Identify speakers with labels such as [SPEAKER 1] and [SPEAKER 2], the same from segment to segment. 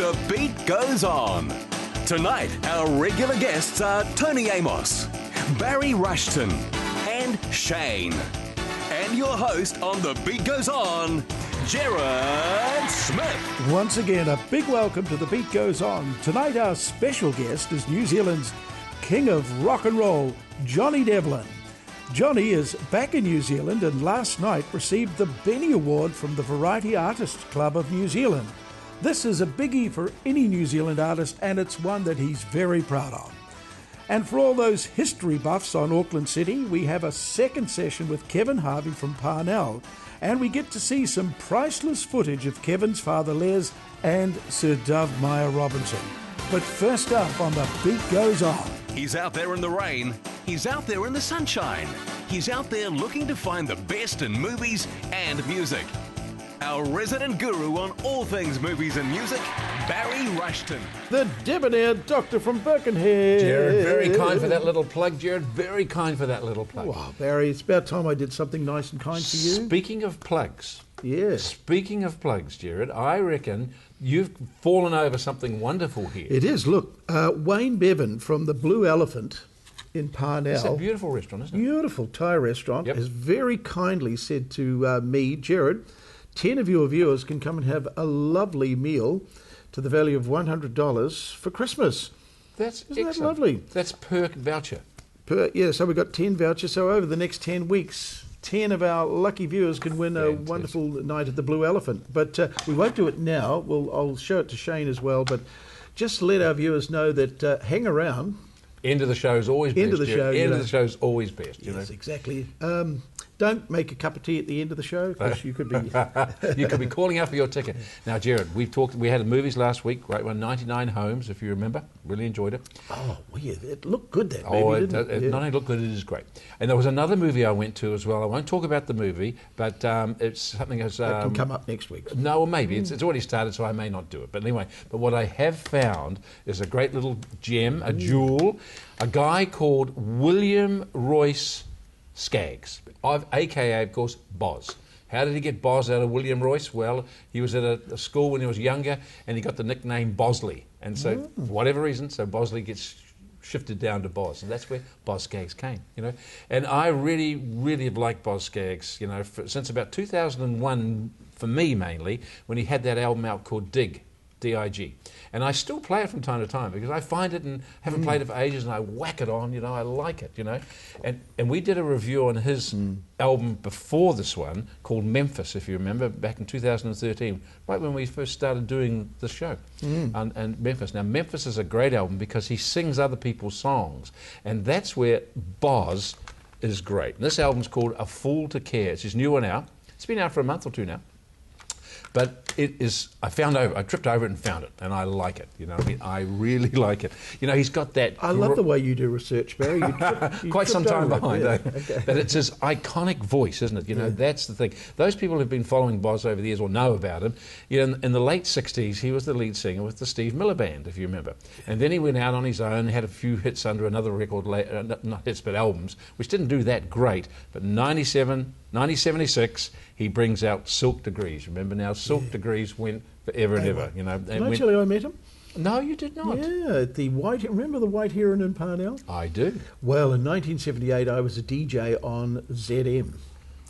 [SPEAKER 1] The beat goes on. Tonight, our regular guests are Tony Amos, Barry Rushton, and Shane. And your host on The Beat Goes On, Jared Smith.
[SPEAKER 2] Once again, a big welcome to The Beat Goes On. Tonight, our special guest is New Zealand's king of rock and roll, Johnny Devlin. Johnny is back in New Zealand and last night received the Benny Award from the Variety Artists Club of New Zealand. This is a biggie for any New Zealand artist, and it's one that he's very proud of. And for all those history buffs on Auckland City, we have a second session with Kevin Harvey from Parnell, and we get to see some priceless footage of Kevin's father Les and Sir Dove Meyer Robinson. But first up on The Beat Goes On.
[SPEAKER 1] He's out there in the rain. He's out there in the sunshine. He's out there looking to find the best in movies and music. Our resident guru on all things movies and music, Barry Rushton.
[SPEAKER 2] The debonair doctor from Birkenhead.
[SPEAKER 3] Jared, very kind for that little plug, Jared. Very kind for that little plug.
[SPEAKER 2] Wow, Barry, it's about time I did something nice and kind for you.
[SPEAKER 3] Speaking of plugs.
[SPEAKER 2] Yes.
[SPEAKER 3] Speaking of plugs, Jared, I reckon you've fallen over something wonderful here.
[SPEAKER 2] It is. Look, Wayne Bevan from the Blue Elephant in Parnell.
[SPEAKER 3] It's a beautiful restaurant, isn't it?
[SPEAKER 2] Beautiful Thai restaurant.
[SPEAKER 3] Yep.
[SPEAKER 2] Has very kindly said to me, Jared, 10 of your viewers can come and have a lovely meal to the value of $100 for Christmas.
[SPEAKER 3] That's
[SPEAKER 2] Isn't
[SPEAKER 3] excellent.
[SPEAKER 2] that lovely?
[SPEAKER 3] That's per voucher.
[SPEAKER 2] So we've got 10 vouchers. So over the next 10 weeks, 10 of our lucky viewers can win a wonderful night at the Blue Elephant. But we won't do it now. I'll show it to Shane as well. But just to let our viewers know that hang around.
[SPEAKER 3] End of the show is always best.
[SPEAKER 2] End of the show.
[SPEAKER 3] End of the show is always best.
[SPEAKER 2] Yes, exactly. Don't make a cup of tea at the end of the show because you could be
[SPEAKER 3] you could be calling out for your ticket. Now, Jared, we had movies last week, right? 99 Homes, if you remember. Really enjoyed it.
[SPEAKER 2] Oh, weird. It looked good, that movie, didn't it?
[SPEAKER 3] Not only looked good, it is great. And there was another movie I went to as well. I won't talk about the movie, but it's something as...
[SPEAKER 2] that can come up next week.
[SPEAKER 3] No, well, maybe. It's already started, so I may not do it. But anyway, what I have found is a great little gem, a jewel, a guy called William Royce Skaggs, a.k.a., of course, Boz. How did he get Boz out of William Royce? Well, he was at a school when he was younger, and he got the nickname Bosley. And so, for whatever reason, so Bosley gets shifted down to Boz, and that's where Boz Skaggs came, you know. And I really, really have liked Boz Skaggs, you know, since about 2001, for me mainly, when he had that album out called Dig, D-I-G. And I still play it from time to time because I find it and haven't played it for ages, and I whack it on, you know, I like it, you know. And we did a review on his album before this one called Memphis, if you remember, back in 2013, right when we first started doing the show. And Memphis. Now, Memphis is a great album because he sings other people's songs, and that's where Boz is great. And this album's called A Fool to Care. It's his new one out. It's been out for a month or two now. But it is, I tripped over it and found it, and I like it, you know what I mean? I really like it. You know, he's got that...
[SPEAKER 2] I love the way you do research, Barry. You
[SPEAKER 3] quite some time behind,
[SPEAKER 2] yeah.
[SPEAKER 3] Okay. But it's his iconic voice, isn't it? You know, that's the thing. Those people who've been following Boz over the years or know about him, you know, in the late 60s, he was the lead singer with the Steve Miller Band, if you remember. And then he went out on his own, had a few hits under another record, not hits, but albums, which didn't do that great. But 1976, he brings out Silk Degrees. Remember now, Silk Degrees went forever and ever. You know.
[SPEAKER 2] Did I tell you I met him?
[SPEAKER 3] No, you did not.
[SPEAKER 2] Yeah, remember the White Heron in Parnell?
[SPEAKER 3] I do.
[SPEAKER 2] Well, in 1978, I was a DJ on ZM.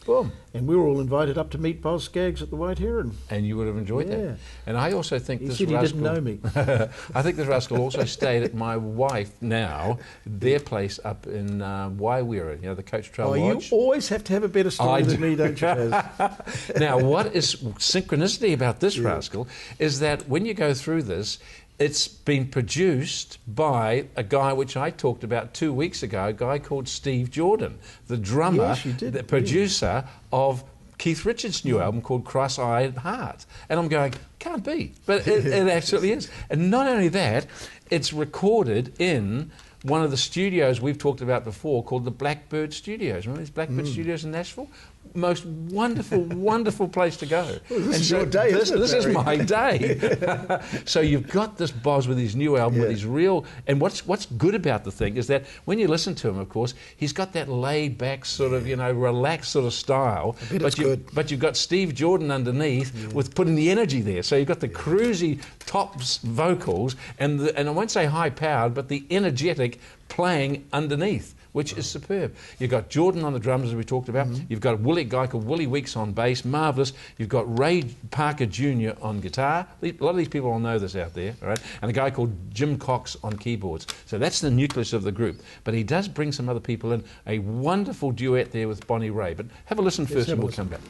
[SPEAKER 3] Boom.
[SPEAKER 2] And we were all invited up to meet Boz Skaggs at the White Heron.
[SPEAKER 3] And you would have enjoyed that. And I also think
[SPEAKER 2] he didn't know me.
[SPEAKER 3] I think this rascal also stayed at my wife now, their place up in Waiwera, you know, the Coach Trail Lodge.
[SPEAKER 2] You always have to have a better story than me, don't you, Baz?
[SPEAKER 3] Now, what is synchronicity about this rascal is that when you go through this, it's been produced by a guy which I talked about 2 weeks ago, a guy called Steve Jordan, the drummer, the producer of Keith Richards' new album called Cross-Eyed Heart. And I'm going, can't be. But it actually is. And not only that, it's recorded in one of the studios we've talked about before called the Blackbird Studios. Remember these Blackbird Studios in Nashville? most wonderful, wonderful place to go.
[SPEAKER 2] Well, this is your day, isn't it,
[SPEAKER 3] This is
[SPEAKER 2] Barry?
[SPEAKER 3] my day. So you've got this Boz with his new album, with his real... And what's good about the thing is that when you listen to him, of course, he's got that laid-back sort of, relaxed sort of style. But you've got Steve Jordan underneath with putting the energy there. So you've got the cruisy tops vocals and I won't say high-powered, but the energetic playing underneath, which is superb. You've got Jordan on the drums, as we talked about. You've got a guy called Willie Weeks on bass, marvellous. You've got Ray Parker Jr. on guitar. A lot of these people will know this out there, all right? And a guy called Jim Cox on keyboards. So that's the nucleus of the group. But he does bring some other people in. A wonderful duet there with Bonnie Raitt. But have a listen first and we'll come back.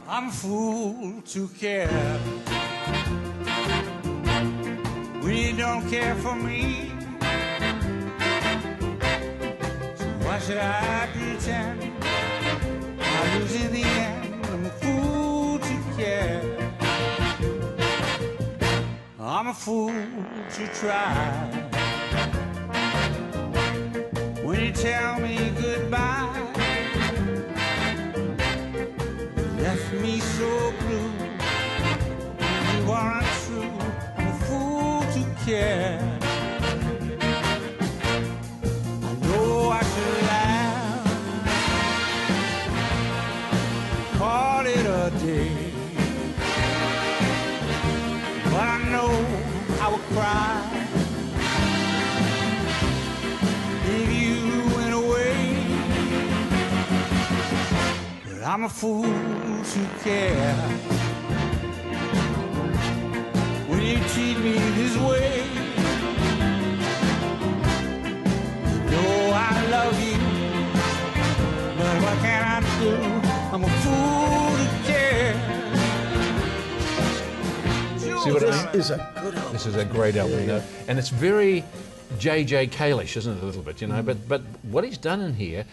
[SPEAKER 4] I'm a fool to care when you don't care for me. Why should I pretend I lose in the end? I'm a fool to care. I'm a fool to try. When you tell me goodbye, you left me so blue. You aren't true. I'm a fool to care. I should laugh, call it a day, but I know I would cry if you went away. But I'm a fool to care when you treat me this way. I love you, but what can I do? I'm a fool to care.
[SPEAKER 3] See what I mean?
[SPEAKER 2] This is a good album.
[SPEAKER 3] This is a great album, and it's very J.J. Calish, isn't it, a little bit, But what he's done in here,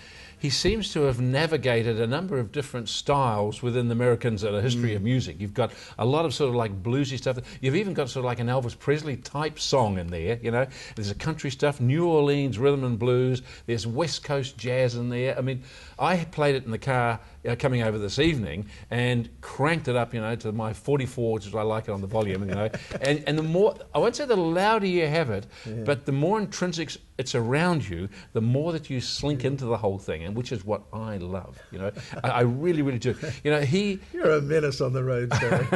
[SPEAKER 3] he seems to have navigated a number of different styles within the Americans and a history of music. You've got a lot of sort of like bluesy stuff. You've even got sort of like an Elvis Presley type song in there, There's a country stuff, New Orleans rhythm and blues. There's West Coast jazz in there. I mean, I played it in the car coming over this evening and cranked it up, to my 44, which is I like it on the volume, And the more, I won't say the louder you have it, but the more intrinsic it's around you, the more that you slink into the whole thing, and which is what I love, I really, really do.
[SPEAKER 2] You're a menace on the road, Barry.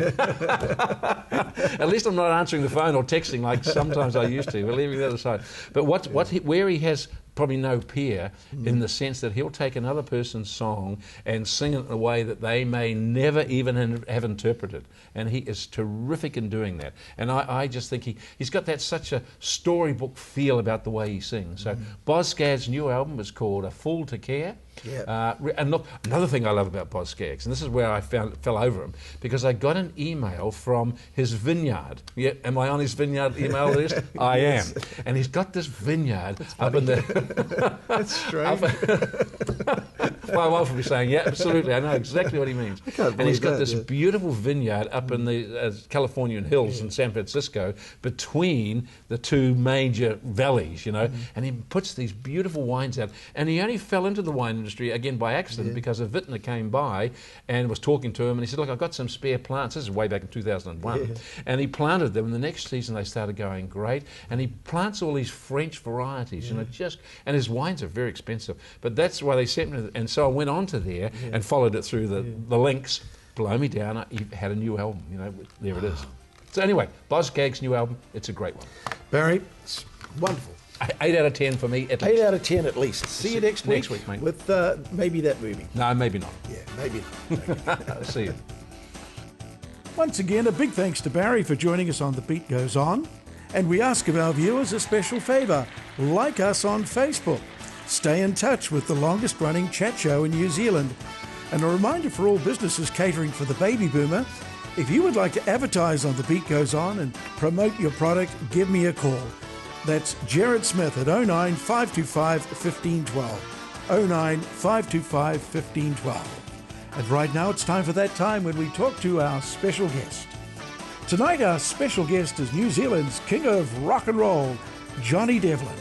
[SPEAKER 3] At least I'm not answering the phone or texting like sometimes I used to. We're leaving that aside. But where he has probably no peer in the sense that he'll take another person's song and sing it in a way that they may never even have interpreted. And he is terrific in doing that. And I just think he's got such a storybook feel about the way he sings. So Boz Scaggs' new album is called A Fool to Care.
[SPEAKER 2] Yeah.
[SPEAKER 3] And look, another thing I love about Boz Scaggs, and this is where I fell over him, because I got an email from his vineyard. Yeah, am I on his vineyard email list? I am. And he's got this vineyard up in the...
[SPEAKER 2] That's strange.
[SPEAKER 3] My wife will be saying, yeah, absolutely, I know exactly what he means. And he's got this beautiful vineyard up in the Californian hills in San Francisco between the two major valleys, and he puts these beautiful wines out. And he only fell into the wine industry, again, by accident, because a vintner came by and was talking to him, and he said, look, I've got some spare plants. This is way back in 2001. And he planted them, and the next season they started going great. And he plants all these French varieties, and his wines are very expensive. But that's why they sent me, and so I went on to there and followed it through the links. Blow me down, he had a new album, there it is. So anyway, Boz Scaggs' new album, it's a great one.
[SPEAKER 2] Barry, it's wonderful.
[SPEAKER 3] 8 out of 10 for me, at least.
[SPEAKER 2] 8 out of 10 at least. See you next week.
[SPEAKER 3] Next week, mate.
[SPEAKER 2] With maybe that movie.
[SPEAKER 3] No, maybe not.
[SPEAKER 2] Yeah, maybe not.
[SPEAKER 3] See you.
[SPEAKER 2] Once again, a big thanks to Barry for joining us on The Beat Goes On. And we ask of our viewers a special favour. Like us on Facebook. Stay in touch with the longest running chat show in New Zealand. And a reminder for all businesses catering for the baby boomer, if you would like to advertise on The Beat Goes On and promote your product, give me a call. That's Jared Smith at 09 525 1512. 09 525 1512. And right now it's time for that time when we talk to our special guest. Tonight our special guest is New Zealand's king of rock and roll, Johnny Devlin.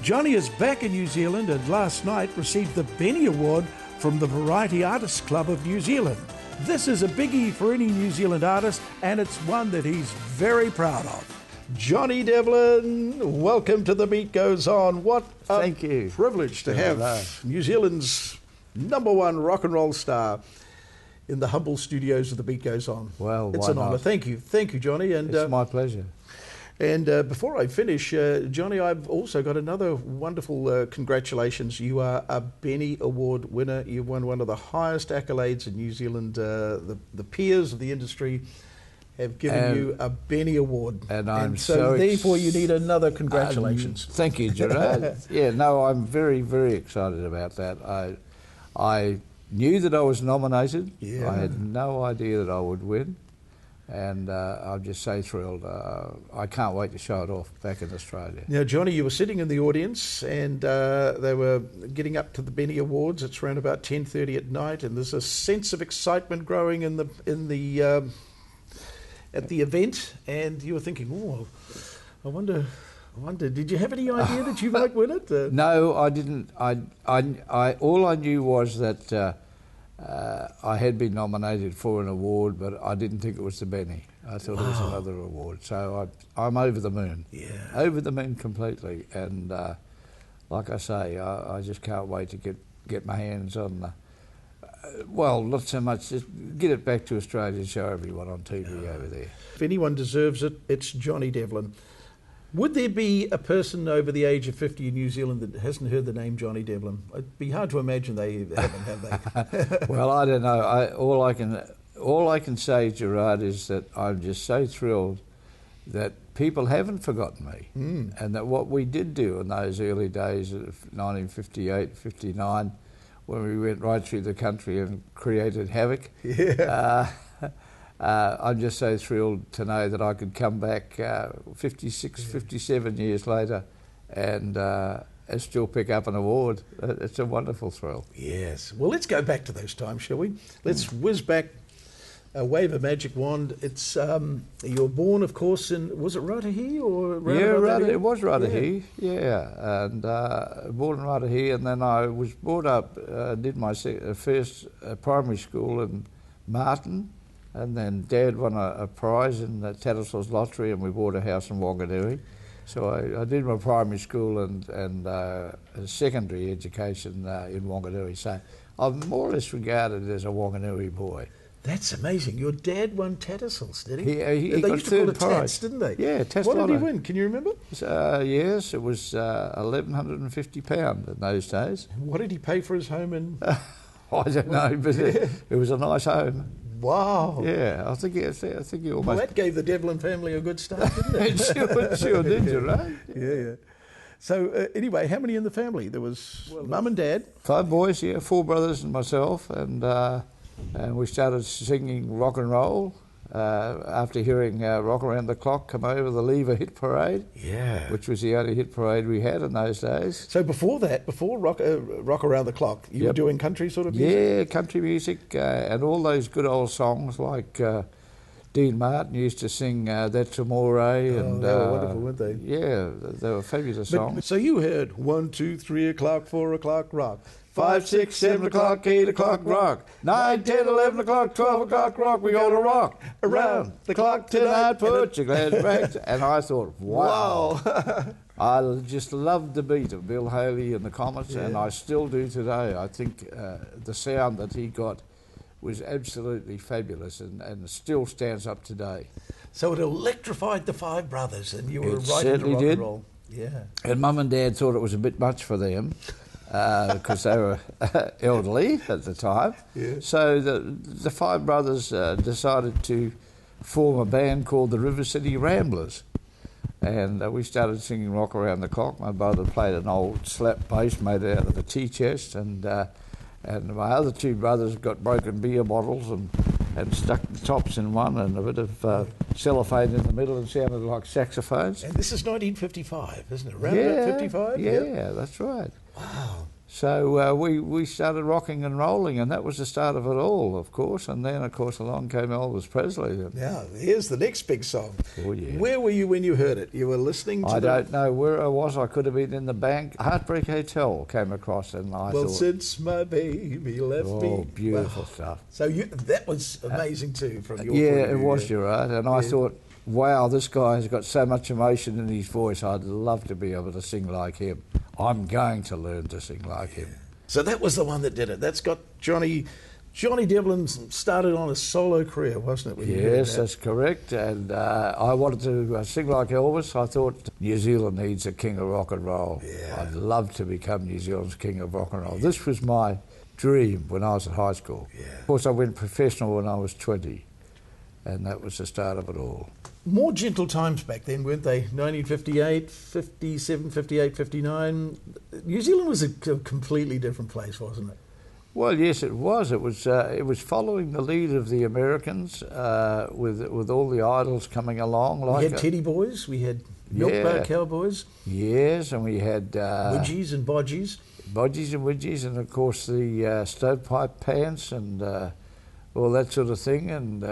[SPEAKER 2] Johnny is back in New Zealand and last night received the Benny Award from the Variety Artists Club of New Zealand. This is a biggie for any New Zealand artist, and it's one that he's very proud of. Johnny Devlin, welcome to The Beat Goes On. What a
[SPEAKER 5] Thank you.
[SPEAKER 2] privilege to have New Zealand's #1 rock and roll star in the humble studios of The Beat Goes On.
[SPEAKER 5] Well,
[SPEAKER 2] it's
[SPEAKER 5] why
[SPEAKER 2] an honour.
[SPEAKER 5] not?
[SPEAKER 2] Thank you, Johnny. And
[SPEAKER 5] It's my pleasure.
[SPEAKER 2] And before I finish, Johnny, I've also got another wonderful congratulations. You are a Benny Award winner. You've won one of the highest accolades in New Zealand. The peers of the industry have given you a Benny Award.
[SPEAKER 5] And I'm
[SPEAKER 2] so
[SPEAKER 5] so
[SPEAKER 2] therefore you need another congratulations.
[SPEAKER 5] Thank you, Gerard. Yeah, no, I'm very, very excited about that. I knew that I was nominated.
[SPEAKER 2] Yeah.
[SPEAKER 5] I had no idea that I would win. And I'm just so thrilled. I can't wait to show it off back in Australia.
[SPEAKER 2] Now, Johnny, you were sitting in the audience, and they were getting up to the Benny Awards. It's around about 10:30 at night, and there's a sense of excitement growing at the event. And you were thinking, "Oh, I wonder." Did you have any idea that you might win it?
[SPEAKER 5] No, I didn't. All I knew was that I had been nominated for an award, but I didn't think it was the Benny. I thought it was another award. So I'm over the moon.
[SPEAKER 2] Yeah.
[SPEAKER 5] Over the moon completely. And like I say, I just can't wait to get my hands on well, not so much, just get it back to Australia and show everyone on TV over there.
[SPEAKER 2] If anyone deserves it, it's Johnny Devlin. Would there be a person over the age of 50 in New Zealand that hasn't heard the name Johnny Devlin? It'd be hard to imagine they haven't, have they?
[SPEAKER 5] Well, I don't know. All I can say, Gerard, is that I'm just so thrilled that people haven't forgotten me, and that what we did do in those early days of 1958, 59, when we went right through the country and created havoc.
[SPEAKER 2] Yeah.
[SPEAKER 5] I'm just so thrilled to know that I could come back 56, 57 years later and still pick up an award. It's a wonderful thrill.
[SPEAKER 2] Yes. Well, let's go back to those times, shall we? Let's whiz back, wave a magic wand. It's you were born, of course, in, was it Raetihi or
[SPEAKER 5] It was Raetihi, yeah. And born in Raetihi, and then I was brought up, did my first primary school in Martin. And then Dad won a prize in the Tattersalls lottery, and we bought a house in Wanganui. So I did my primary school and secondary education in Wanganui. So I'm more or less regarded as a Wanganui boy.
[SPEAKER 2] That's amazing. Your dad won Tattersalls, did he?
[SPEAKER 5] He
[SPEAKER 2] they
[SPEAKER 5] got
[SPEAKER 2] used to call
[SPEAKER 5] third
[SPEAKER 2] it
[SPEAKER 5] prize.
[SPEAKER 2] Tats, didn't they?
[SPEAKER 5] Yeah, Tats
[SPEAKER 2] What did he
[SPEAKER 5] Lotto.
[SPEAKER 2] win? Can you remember?
[SPEAKER 5] Yes, it was £1,150 in those days.
[SPEAKER 2] What did he pay for his home in?
[SPEAKER 5] I don't know, but it was a nice home.
[SPEAKER 2] Wow.
[SPEAKER 5] Yeah, I think he
[SPEAKER 2] Well,
[SPEAKER 5] almost...
[SPEAKER 2] that gave the Devlin family a good start, didn't it?
[SPEAKER 5] it sure did, you right?
[SPEAKER 2] Yeah. So anyway, how many in the family? There was mum and dad.
[SPEAKER 5] 5 boys, yeah, 4 brothers and myself, and we started singing rock and roll after hearing Rock Around the Clock come over the Lever hit parade,
[SPEAKER 2] Yeah.
[SPEAKER 5] which was the only hit parade we had in those days.
[SPEAKER 2] So before that, before Rock Around the Clock, you were
[SPEAKER 5] Yep.
[SPEAKER 2] doing country sort of music?
[SPEAKER 5] Yeah, country music and all those good old songs like Dean Martin used to sing That's Amore. And,
[SPEAKER 2] they were wonderful, weren't they?
[SPEAKER 5] Yeah, they were fabulous songs.
[SPEAKER 2] So you heard 1, 2, 3 o'clock, 4 o'clock, rock.
[SPEAKER 5] 5, 6, 7 o'clock, 8 o'clock, rock. 9, 10, 11 o'clock, 12 o'clock, rock. We gonna rock around the clock tonight. Put your glad back. And I thought, wow. I just loved the beat of Bill Haley and the Comets, and I still do today. I think the sound that he got was absolutely fabulous and still stands up today.
[SPEAKER 2] So it electrified the 5 brothers, and you were
[SPEAKER 5] It
[SPEAKER 2] right into
[SPEAKER 5] certainly
[SPEAKER 2] rock
[SPEAKER 5] did.
[SPEAKER 2] and roll. Yeah.
[SPEAKER 5] And Mum and Dad thought it was a bit much for them because they were elderly at the time.
[SPEAKER 2] Yeah.
[SPEAKER 5] So the 5 brothers decided to form a band called the River City Ramblers. And we started singing Rock Around the Clock. My brother played an old slap bass made out of a tea chest, and my other 2 brothers got broken beer bottles and stuck the tops in one and a bit of cellophane in the middle and sounded like saxophones.
[SPEAKER 2] And this is 1955, isn't it? Around about 55?
[SPEAKER 5] Yeah, that's right.
[SPEAKER 2] Wow.
[SPEAKER 5] So we started rocking and rolling, and that was the start of it all, of course. And then, of course, along came Elvis Presley.
[SPEAKER 2] Now, here's the next big song.
[SPEAKER 5] Oh, yeah.
[SPEAKER 2] Where were you when you heard it? You were listening to
[SPEAKER 5] I don't know where I was. I could have been in the bank. Heartbreak Hotel came across, and I
[SPEAKER 2] Well,
[SPEAKER 5] thought,
[SPEAKER 2] since my baby left me.
[SPEAKER 5] oh, beautiful
[SPEAKER 2] Wow.
[SPEAKER 5] stuff.
[SPEAKER 2] So that was amazing too from your
[SPEAKER 5] Yeah,
[SPEAKER 2] point of
[SPEAKER 5] it
[SPEAKER 2] view,
[SPEAKER 5] was,
[SPEAKER 2] yeah.
[SPEAKER 5] you're right. And I thought, wow, this guy has got so much emotion in his voice. I'd love to be able to sing like him. I'm going to learn to sing like him.
[SPEAKER 2] So that was the one that did it. That's got Johnny Devlin started on a solo career, wasn't it? When you heard
[SPEAKER 5] Yes,
[SPEAKER 2] that?
[SPEAKER 5] that's correct. And I wanted to sing like Elvis. I thought New Zealand needs a king of rock and roll.
[SPEAKER 2] Yeah.
[SPEAKER 5] I'd love to become New Zealand's king of rock and roll. This was my dream when I was at high school.
[SPEAKER 2] Yeah.
[SPEAKER 5] Of course, I went professional when I was 20, and that was the start of it all.
[SPEAKER 2] More gentle times back then, weren't they? 1958, 57, 58, 59. New Zealand was a completely different place, wasn't it?
[SPEAKER 5] Well, yes, it was. It was following the lead of the Americans with all the idols coming along.
[SPEAKER 2] We had Teddy Boys, we had Milkboat Cowboys,
[SPEAKER 5] Yes, and we had
[SPEAKER 2] Widgies and Bodgies.
[SPEAKER 5] Bodgies and Widgies, and of course the stovepipe pants and all that sort of thing. And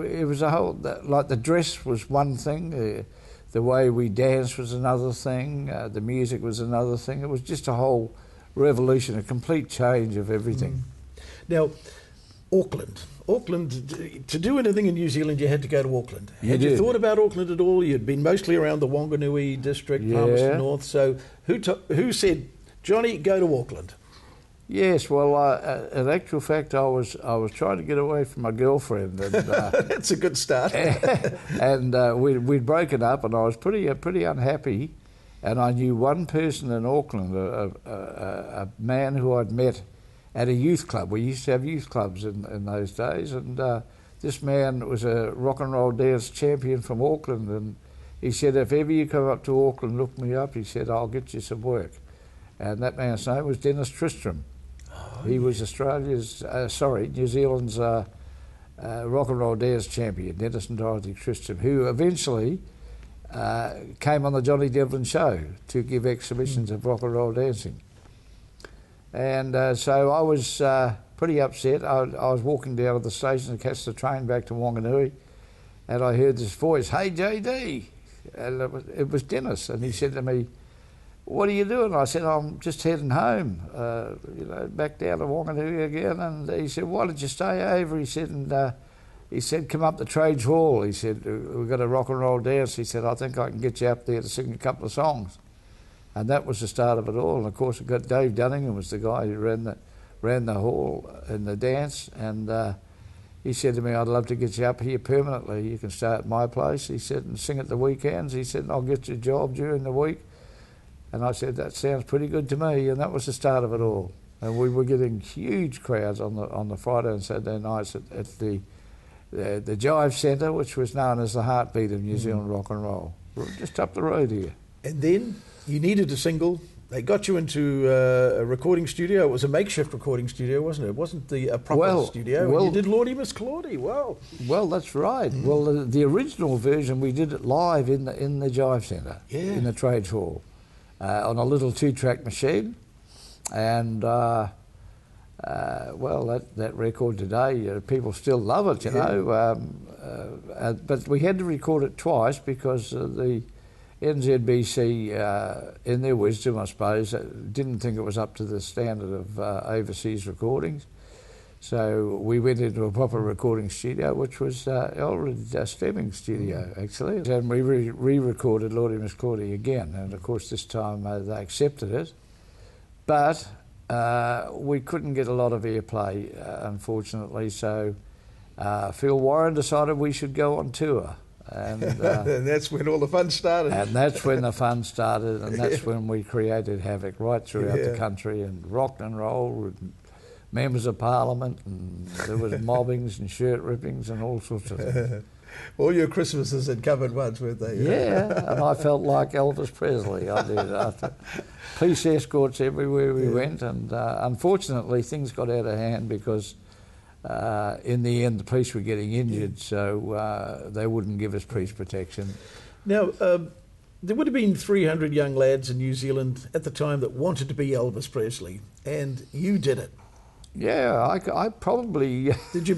[SPEAKER 5] it was a whole, like the dress was one thing, the way we danced was another thing, the music was another thing. It was just a whole revolution, a complete change of everything.
[SPEAKER 2] Now, Auckland, to do anything in New Zealand, you had to go to Auckland. Had you
[SPEAKER 5] did.
[SPEAKER 2] thought about Auckland at all? You'd been mostly around the Wanganui district,
[SPEAKER 5] Yeah.
[SPEAKER 2] Palmerston North. So who said, Johnny, go to Auckland?
[SPEAKER 5] Yes, well, in actual fact, I was trying to get away from my girlfriend, and
[SPEAKER 2] That's a good start.
[SPEAKER 5] and we'd broken up, and I was pretty unhappy. And I knew one person in Auckland, a man who I'd met at a youth club. We used to have youth clubs in those days, and this man was a rock and roll dance champion from Auckland, and he said, if ever you come up to Auckland, look me up. He said, I'll get you some work. And that man's name was Dennis Tristram. He was New Zealand's rock and roll dance champion, Dennis and Dorothy Tristram, who eventually came on the Johnny Devlin show to give exhibitions of rock and roll dancing. And so I was pretty upset. I was walking down to the station to catch the train back to Wanganui, and I heard this voice, hey JD, and it was Dennis, and he said to me, what are you doing? I said, I'm just heading home, back down to Wanganui again. And he said, why don't you stay over? He said, come up to Trades Hall. He said, we've got a rock and roll dance. He said, I think I can get you up there to sing a couple of songs. And that was the start of it all. And of course, we got Dave Dunningham was the guy who ran the hall in the dance. And he said to me, I'd love to get you up here permanently. You can stay at my place. He said, and sing at the weekends. He said, and I'll get you a job during the week. And I said, that sounds pretty good to me. And that was the start of it all. And we were getting huge crowds on the Friday and Saturday nights at the Jive Centre, which was known as the heartbeat of New Zealand rock and roll. We're just up the road here.
[SPEAKER 2] And then you needed a single. They got you into a recording studio. It was a makeshift recording studio, wasn't it? It wasn't a proper studio. And you did Lordy Miss Claudie. Wow.
[SPEAKER 5] Well, that's right. Well, the original version, we did it live in the Jive Centre, in the Trades Hall, on a little 2-track machine. And, well, that record today, people still love it, you know. But we had to record it twice because the NZBC, in their wisdom, I suppose, didn't think it was up to the standard of overseas recordings. So we went into a proper recording studio, which was Elred Stemming's studio, actually. And we re-recorded Lordy Miss Claudie again. And, of course, this time they accepted it. But we couldn't get a lot of airplay, unfortunately. So Phil Warren decided we should go on tour. And,
[SPEAKER 2] and that's when all the fun started.
[SPEAKER 5] And that's when the fun started, and that's when we created havoc right throughout the country and rocked and rolled with members of Parliament, and there was mobbings and shirt rippings and all sorts of things.
[SPEAKER 2] All your Christmases had covered once, weren't they?
[SPEAKER 5] Yeah, and I felt like Elvis Presley. I did. Police escorts everywhere we went, and unfortunately things got out of hand because in the end the police were getting injured, so they wouldn't give us police protection.
[SPEAKER 2] Now, There would have been 300 young lads in New Zealand at the time that wanted to be Elvis Presley, and you did it.
[SPEAKER 5] Yeah, I probably...
[SPEAKER 2] Did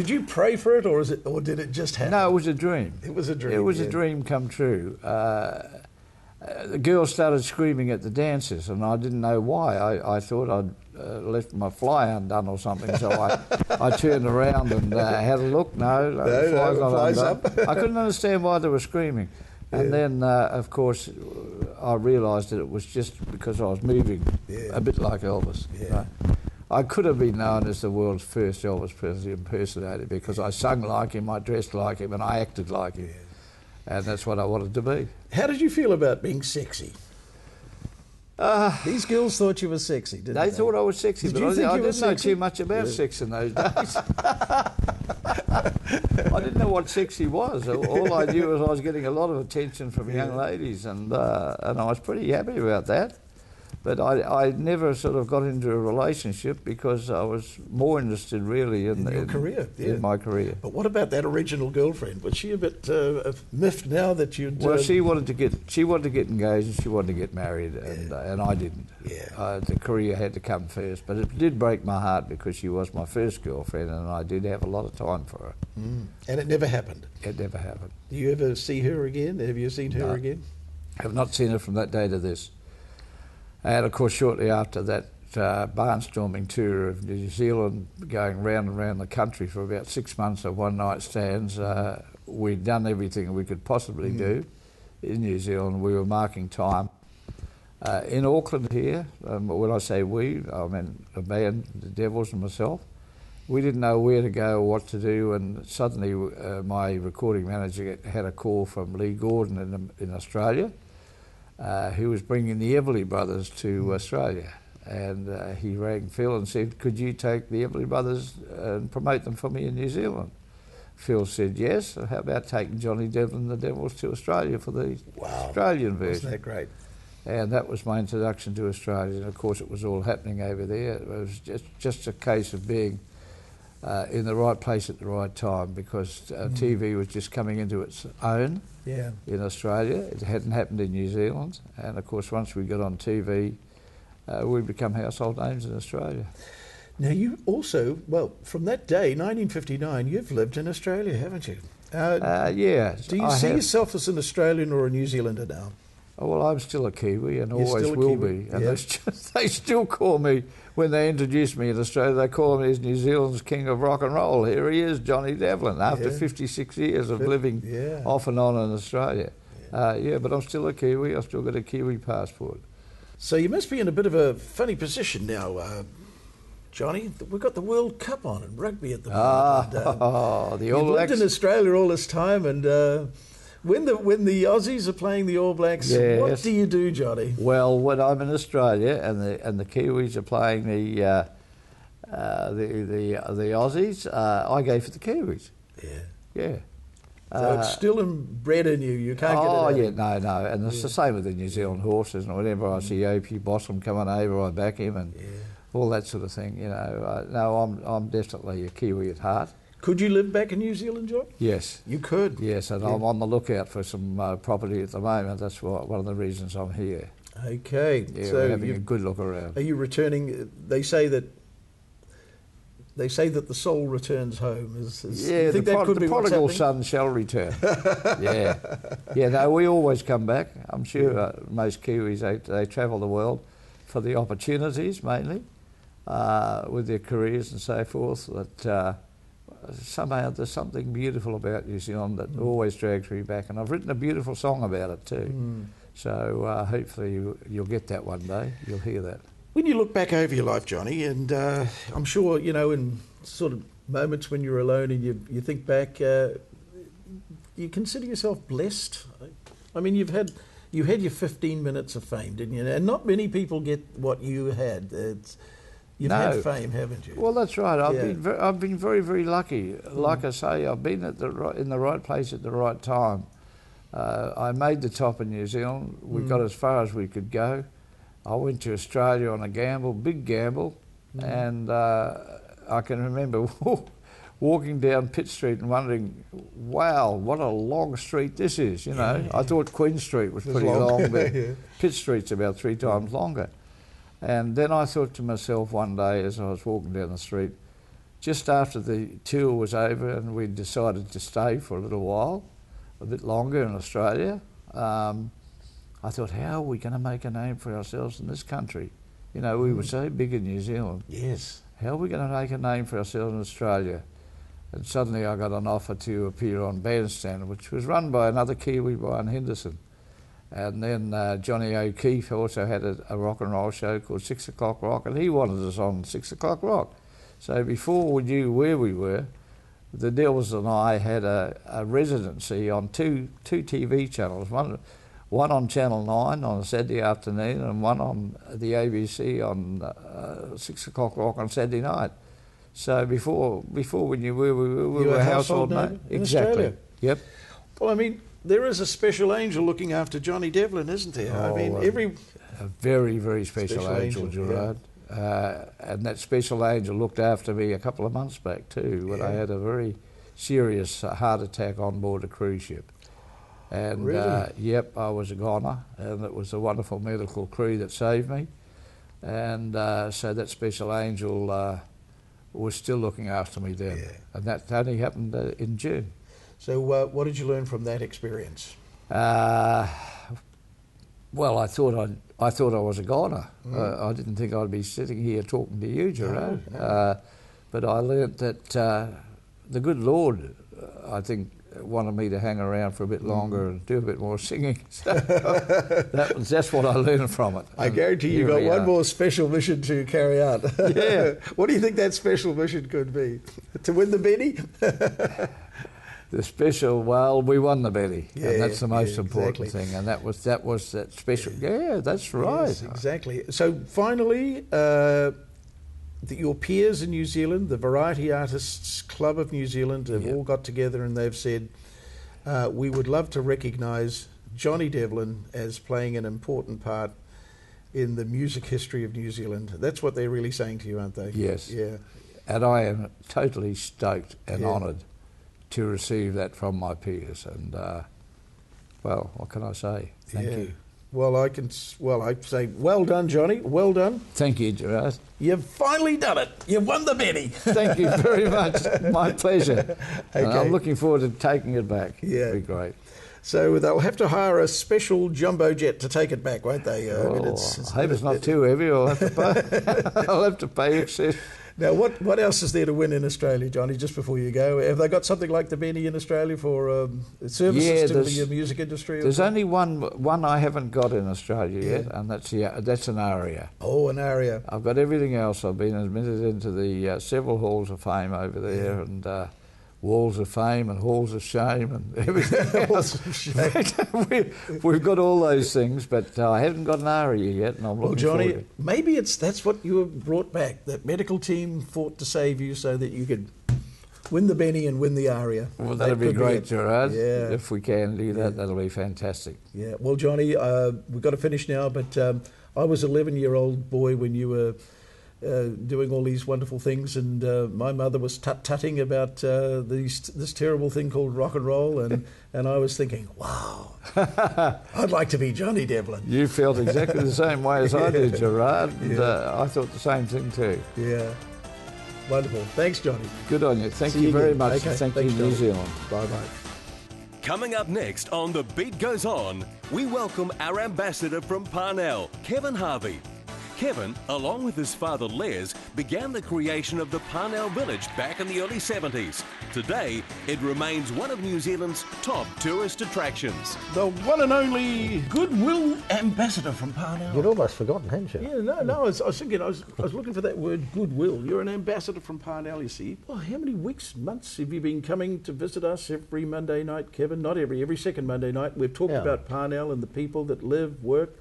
[SPEAKER 2] you pray for it, or did it just happen?
[SPEAKER 5] No, it was a dream.
[SPEAKER 2] It was a dream.
[SPEAKER 5] It was
[SPEAKER 2] yeah.
[SPEAKER 5] a dream come true. The girls started screaming at the dances, and I didn't know why. I thought I'd left my fly undone or something, so I turned around and had a look. No, the fly's not undone. I couldn't understand why they were screaming. And then, of course, I realised that it was just because I was moving a bit like Elvis.
[SPEAKER 2] Yeah.
[SPEAKER 5] Right? I could have been known as the world's first Elvis Presley impersonator because I sung like him, I dressed like him, and I acted like him. And that's what I wanted to be.
[SPEAKER 2] How did you feel about being sexy? These girls thought you were sexy, didn't they?
[SPEAKER 5] They thought I was sexy,
[SPEAKER 2] Did
[SPEAKER 5] but
[SPEAKER 2] you think
[SPEAKER 5] I
[SPEAKER 2] you were
[SPEAKER 5] didn't know
[SPEAKER 2] sexy?
[SPEAKER 5] too much about sex in those days. I didn't know what sexy was. All I knew was I was getting a lot of attention from young ladies, and I was pretty happy about that. But I never sort of got into a relationship because I was more interested really in
[SPEAKER 2] your career. Yeah.
[SPEAKER 5] in my career.
[SPEAKER 2] But what about that original girlfriend? Was she a bit miffed now that you'd...
[SPEAKER 5] Well, she wanted to get engaged and she wanted to get married, and I didn't.
[SPEAKER 2] Yeah.
[SPEAKER 5] The career had to come first, but it did break my heart because she was my first girlfriend, and I did have a lot of time for her.
[SPEAKER 2] And it never happened.
[SPEAKER 5] It never happened.
[SPEAKER 2] Do you ever see her again? Have you seen her again?
[SPEAKER 5] I have not seen her from that day to this. And of course, shortly after that barnstorming tour of New Zealand, going round and round the country for about 6 months of one-night stands, we'd done everything we could possibly do in New Zealand. We were marking time. In Auckland here, when I say we, I mean the band, the Devils and myself, we didn't know where to go or what to do, and suddenly my recording manager had a call from Lee Gordon in Australia, who was bringing the Everly Brothers to Australia. And he rang Phil and said, could you take the Everly Brothers and promote them for me in New Zealand? Phil said yes. How about taking Johnny Devlin and the Devils to Australia for the Australian version?
[SPEAKER 2] Wasn't that great?
[SPEAKER 5] And that was my introduction to Australia. And of course it was all happening over there. It was just a case of being in the right place at the right time, because TV was just coming into its own in Australia. It hadn't happened in New Zealand. And of course once we got on TV, we become household names in Australia.
[SPEAKER 2] Now you also, well, from that day, 1959, you've lived in Australia, haven't you?
[SPEAKER 5] Yeah.
[SPEAKER 2] Do you see yourself as an Australian or a New Zealander now?
[SPEAKER 5] Oh, well, I'm still a Kiwi and
[SPEAKER 2] You're
[SPEAKER 5] always
[SPEAKER 2] still a
[SPEAKER 5] will
[SPEAKER 2] Kiwi,
[SPEAKER 5] be. And
[SPEAKER 2] yeah.
[SPEAKER 5] they still call me, when they introduce me in Australia, they call me as New Zealand's king of rock and roll. Here he is, Johnny Devlin, after 56 years of living off and on in Australia. But I'm still a Kiwi. I've still got a Kiwi passport.
[SPEAKER 2] So you must be in a bit of a funny position now, Johnny. We've got the World Cup on in rugby at the moment.
[SPEAKER 5] The
[SPEAKER 2] You've
[SPEAKER 5] All
[SPEAKER 2] lived
[SPEAKER 5] Blacks.
[SPEAKER 2] in Australia all this time, and when the Aussies are playing the All Blacks, what do you do, Johnny?
[SPEAKER 5] Well, when I'm in Australia and the Kiwis are playing the Aussies, I go for the Kiwis. Yeah.
[SPEAKER 2] So it's still inbred in you. You can't get it out.
[SPEAKER 5] Oh, yeah, no. And it's the same with the New Zealand horses. And whenever I see Opie Bossum coming over, I back him and all that sort of thing, you know. No, I'm definitely a Kiwi at heart.
[SPEAKER 2] Could you live back in New Zealand, John?
[SPEAKER 5] Yes.
[SPEAKER 2] You could?
[SPEAKER 5] Yes, and I'm on the lookout for some property at the moment. That's one of the reasons I'm here.
[SPEAKER 2] Okay.
[SPEAKER 5] Yeah,
[SPEAKER 2] so
[SPEAKER 5] we're having a good look around.
[SPEAKER 2] Are you returning? They say that the soul returns home. You think that could
[SPEAKER 5] the
[SPEAKER 2] be what's
[SPEAKER 5] prodigal
[SPEAKER 2] happening?
[SPEAKER 5] son shall return. No, we always come back. I'm sure most Kiwis, they travel the world for the opportunities mainly, with their careers and so forth. That somehow there's something beautiful about New Zealand that always drags me back, and I've written a beautiful song about it too. So hopefully you'll get that one day. You'll hear that.
[SPEAKER 2] When you look back over your life, Johnny, and I'm sure, you know, in sort of moments when you're alone and you think back, you consider yourself blessed. I mean, you had your 15 minutes of fame, didn't you? And not many people get what you had. You've had fame, haven't you?
[SPEAKER 5] Well, that's right. I've been very, very lucky. Like I say, I've been in the right place at the right time. I made the top in New Zealand. We got as far as we could go. I went to Australia on a gamble, big gamble, and I can remember walking down Pitt Street and wondering, wow, what a long street this is, you know. I thought Queen Street was pretty long, but Pitt Street's about 3 times longer. And then I thought to myself one day as I was walking down the street, just after the tour was over and we decided to stay for a little while, a bit longer in Australia, I thought, how are we going to make a name for ourselves in this country? You know, we were so big in New Zealand.
[SPEAKER 2] Yes.
[SPEAKER 5] How are we going to make a name for ourselves in Australia? And suddenly I got an offer to appear on Bandstand, which was run by another Kiwi, Brian Henderson. And then Johnny O'Keefe also had a rock and roll show called 6 O'Clock Rock, and he wanted us on 6 O'Clock Rock. So before we knew where we were, the Dells and I had a residency on two TV channels, one on Channel 9 on a Saturday afternoon and one on the ABC on 6 O'Clock Rock on Saturday night. So before we knew where we were, we were a household name.
[SPEAKER 2] In
[SPEAKER 5] Exactly.
[SPEAKER 2] Australia.
[SPEAKER 5] Yep.
[SPEAKER 2] Well, I mean, there is a special angel looking after Johnny Devlin, isn't there? I mean,
[SPEAKER 5] A very, very special
[SPEAKER 2] Special
[SPEAKER 5] angel,
[SPEAKER 2] angel,
[SPEAKER 5] Gerard. And that special angel looked after me a couple of months back too, when I had a very serious heart attack on board a cruise ship. And
[SPEAKER 2] Really?
[SPEAKER 5] yep, I was a goner, and it was a wonderful medical crew that saved me. And so that special angel was still looking after me then.
[SPEAKER 2] Yeah.
[SPEAKER 5] And that only happened in June.
[SPEAKER 2] So what did you learn from that experience?
[SPEAKER 5] Well, I thought I was a goner. I didn't think I'd be sitting here talking to you, Gerard.
[SPEAKER 2] No.
[SPEAKER 5] But I learnt that the good Lord, I think, wanted me to hang around for a bit longer and do a bit more singing. So that's what I learned from it.
[SPEAKER 2] I
[SPEAKER 5] And
[SPEAKER 2] guarantee you
[SPEAKER 5] here
[SPEAKER 2] got
[SPEAKER 5] we
[SPEAKER 2] one
[SPEAKER 5] are.
[SPEAKER 2] more special mission to carry out.
[SPEAKER 5] Yeah.
[SPEAKER 2] What do you think that special mission could be? To win the Benny?
[SPEAKER 5] The special, well, we won the Betty,
[SPEAKER 2] Yeah,
[SPEAKER 5] and that's the most
[SPEAKER 2] yeah,
[SPEAKER 5] important
[SPEAKER 2] exactly.
[SPEAKER 5] thing. And that was that special. Yeah, that's right.
[SPEAKER 2] Yes, exactly. So finally, your peers in New Zealand, the Variety Artists Club of New Zealand, have all got together and they've said, we would love to recognise Johnny Devlin as playing an important part in the music history of New Zealand. That's what they're really saying to you, aren't they?
[SPEAKER 5] Yes.
[SPEAKER 2] Yeah.
[SPEAKER 5] And I am totally stoked and
[SPEAKER 2] Yeah.
[SPEAKER 5] honoured to receive that from my peers. And, well, what can I say? Thank
[SPEAKER 2] Yeah.
[SPEAKER 5] you.
[SPEAKER 2] Well, I say, well done, Johnny. Well done.
[SPEAKER 5] Thank you, Gerard.
[SPEAKER 2] You've finally done it. You've won the Benny.
[SPEAKER 5] Thank you very much. My pleasure. And
[SPEAKER 2] Okay.
[SPEAKER 5] I'm looking forward to taking it back.
[SPEAKER 2] Yeah.
[SPEAKER 5] It'll be great.
[SPEAKER 2] So they'll have to hire a special jumbo jet to take it back, won't they?
[SPEAKER 5] I hope it's not too heavy. I'll have to pay. I'll have to pay excess.
[SPEAKER 2] Now, what else is there to win in Australia, Johnny, just before you go? Have they got something like the Benny in Australia for services to the music industry?
[SPEAKER 5] There's only one I haven't got in Australia yet, and that's an aria.
[SPEAKER 2] Oh, an aria.
[SPEAKER 5] I've got everything else. I've been admitted into the several halls of fame over there, and walls of fame and halls of shame and everything else. We've got all those things, but I haven't got an aria yet, and I'm
[SPEAKER 2] Well,
[SPEAKER 5] looking
[SPEAKER 2] Johnny,
[SPEAKER 5] forward to it.
[SPEAKER 2] maybe that's what you were brought back. That medical team fought to save you so that you could win the Benny and win the aria.
[SPEAKER 5] Well,
[SPEAKER 2] That
[SPEAKER 5] that'd be
[SPEAKER 2] could
[SPEAKER 5] great,
[SPEAKER 2] it.
[SPEAKER 5] Gerard.
[SPEAKER 2] Yeah.
[SPEAKER 5] If we can do that, that'll be fantastic.
[SPEAKER 2] Yeah. Well, Johnny, we've got to finish now, but I was 11-year-old boy when you were doing all these wonderful things, and my mother was tut-tutting about this terrible thing called rock and roll, and I was thinking, wow, I'd like to be Johnny Devlin.
[SPEAKER 5] You felt exactly the same way as I did, Gerard, and I thought the same thing too.
[SPEAKER 2] Yeah. Wonderful. Thanks, Johnny.
[SPEAKER 5] Good on you. Thank
[SPEAKER 2] See
[SPEAKER 5] you
[SPEAKER 2] you
[SPEAKER 5] very
[SPEAKER 2] again.
[SPEAKER 5] much.
[SPEAKER 2] Okay,
[SPEAKER 5] and thank
[SPEAKER 2] thanks,
[SPEAKER 5] you, New
[SPEAKER 2] Johnny.
[SPEAKER 5] Zealand.
[SPEAKER 2] Bye-bye.
[SPEAKER 1] Coming up next on The Beat Goes On, we welcome our ambassador from Parnell, Kevin Harvey. Kevin, along with his father Les, began the creation of the Parnell Village back in the early 70s. Today, it remains one of New Zealand's top tourist attractions.
[SPEAKER 2] The one and only Goodwill ambassador from Parnell.
[SPEAKER 6] You'd almost forgotten, hadn't you?
[SPEAKER 2] Yeah, no, I was thinking, I was looking for that word goodwill. You're an ambassador from Parnell, you see. Well, how many weeks, months have you been coming to visit us every Monday night, Kevin? Not every second Monday night. We've talked about Parnell and the people that live, work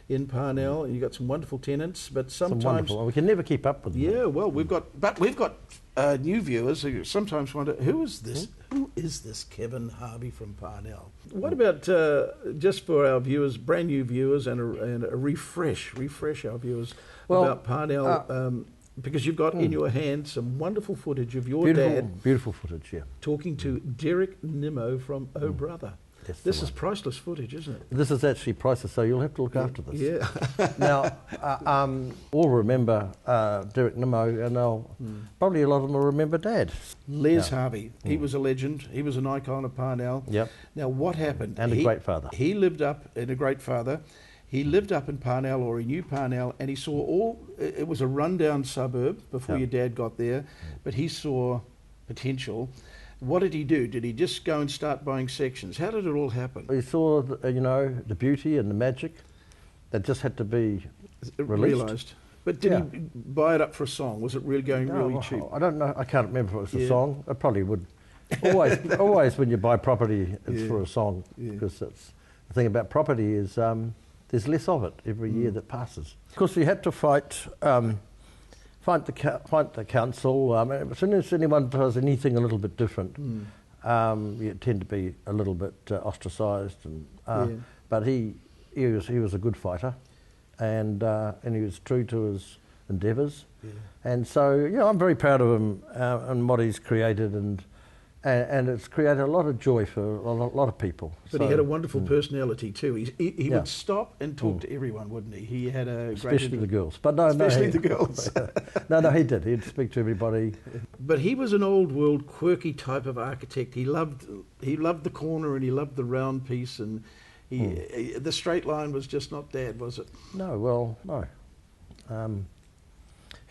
[SPEAKER 2] in Parnell, and you've got some wonderful tenants, but sometimes...
[SPEAKER 6] We can never keep up with them.
[SPEAKER 2] Yeah, well, we've got new viewers who sometimes wonder, who is this? Who is this Kevin Harvey from Parnell? What about, just for our viewers, brand new viewers, and a refresh our viewers about Parnell. because you've got in your hand some wonderful footage of your dad
[SPEAKER 6] Beautiful footage, yeah.
[SPEAKER 2] talking to Derek Nimmo from Oh Brother.
[SPEAKER 6] That's the
[SPEAKER 2] This is
[SPEAKER 6] one.
[SPEAKER 2] priceless footage, isn't it?
[SPEAKER 6] This is actually priceless, so you'll have to look after this.
[SPEAKER 2] Yeah.
[SPEAKER 6] Now, all remember Derek Nimmo, and probably a lot of them will remember Dad.
[SPEAKER 2] Les Harvey, he was a legend. He was an icon of Parnell.
[SPEAKER 6] Yep.
[SPEAKER 2] Now, what happened?
[SPEAKER 6] And a great father.
[SPEAKER 2] He lived up, and a great father. He lived up in Parnell, or he knew Parnell, and he saw it was a rundown suburb before your dad got there, but he saw potential. What did he do? Did he just go and start buying sections? How did it all happen?
[SPEAKER 6] He saw, the beauty and the magic that just had to be released.
[SPEAKER 2] Realised. But did he buy it up for a song? Was it really going really cheap?
[SPEAKER 6] I don't know. I can't remember if it was a song. It probably would. Always when you buy property, it's for a song, because that's the thing about property is there's less of it every year that passes. Of course, we had to fight the council. As soon as anyone does anything a little bit different, you tend to be a little bit ostracised. But he was a good fighter, and he was true to his endeavours. Yeah. And so, I'm very proud of him and what he's created, and it's created a lot of joy for a lot of people.
[SPEAKER 2] But he had a wonderful personality too. He would stop and talk to everyone, wouldn't he? He had a
[SPEAKER 6] especially the girls. But
[SPEAKER 2] especially the girls.
[SPEAKER 6] No, he did. He'd speak to everybody.
[SPEAKER 2] But he was an old world, quirky type of architect. He loved the corner, and he loved the round piece, and the straight line was just not Dad, was it?
[SPEAKER 6] No.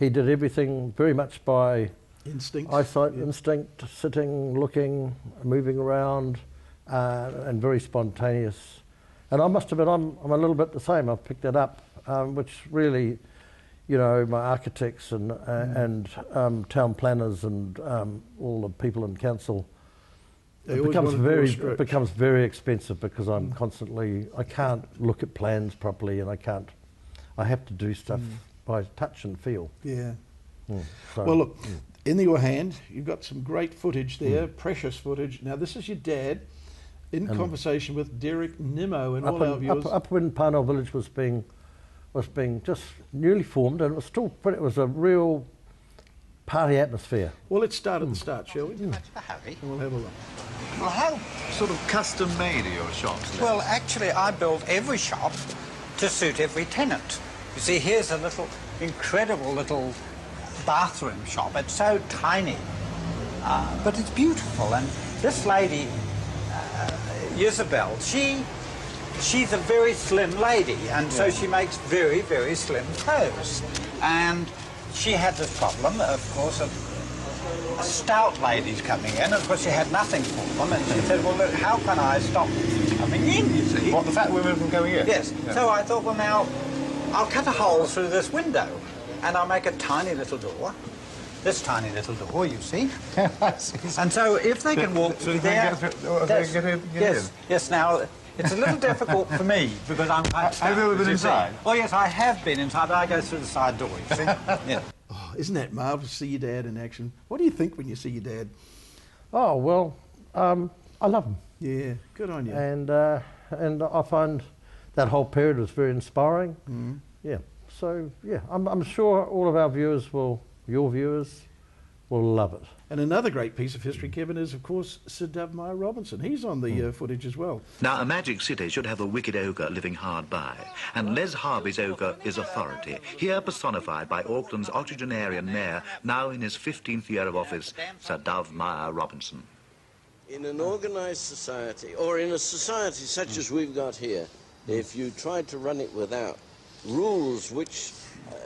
[SPEAKER 6] He did everything very much by
[SPEAKER 2] instinct,
[SPEAKER 6] instinct, sitting, looking, moving around, and very spontaneous. And I must admit, I'm a little bit the same. I've picked that up, which really, my architects and town planners and all the people in council, it becomes very expensive, because I'm constantly, I can't look at plans properly, and I have to do stuff by touch and feel.
[SPEAKER 2] Yeah.
[SPEAKER 6] So,
[SPEAKER 2] well, look, in your hand, you've got some great footage there, precious footage. Now, this is your dad in conversation with Derek Nimmo, and all our viewers.
[SPEAKER 6] Up when Parnell Village was being just newly formed, and it was a real party atmosphere.
[SPEAKER 2] Well, let's start at the start, shall we?
[SPEAKER 7] Harry.
[SPEAKER 2] And we'll have a look.
[SPEAKER 7] Well, how?
[SPEAKER 8] Sort of custom-made are your shops then?
[SPEAKER 7] Well, actually, I build every shop to suit every tenant. You see, here's a incredible little bathroom shop. It's so tiny, but it's beautiful. And this lady, Isabel, she's a very slim lady, and so she makes very, very slim clothes. And she had this problem, of course, of stout ladies coming in. Of course, she had nothing for them, and she said, well, look, how can I stop coming in, you see?
[SPEAKER 8] What, the fat women from going in?
[SPEAKER 7] Yes. Yeah. So I thought, well, now, I'll cut a hole through this window, and I'll make a tiny little door. This tiny little door, you see.
[SPEAKER 8] I see.
[SPEAKER 7] And so if they can walk through there... Yes, now, it's a little difficult for me, because I'm quite stout.
[SPEAKER 8] Have you ever been inside?
[SPEAKER 7] Oh, yes, I have been inside, but I go through the side door, you see. Yeah.
[SPEAKER 2] Oh, isn't that marvellous to see your dad in action? What do you think when you see your dad?
[SPEAKER 6] Oh, well, I love him.
[SPEAKER 2] Yeah, good on you.
[SPEAKER 6] And I find that whole period was very inspiring. Yeah. So, yeah, I'm sure all of our viewers your viewers will love it.
[SPEAKER 2] And another great piece of history, Kevin, is, of course, Sir Dovemyre Robinson. He's on the footage as well.
[SPEAKER 9] Now, a magic city should have a wicked ogre living hard by, and Les Harvey's ogre is authority, here personified by Auckland's octogenarian mayor, now in his 15th year of office, Sir Dovemyre Robinson.
[SPEAKER 10] In an organised society, or in a society such as we've got here, if you tried to run it without rules which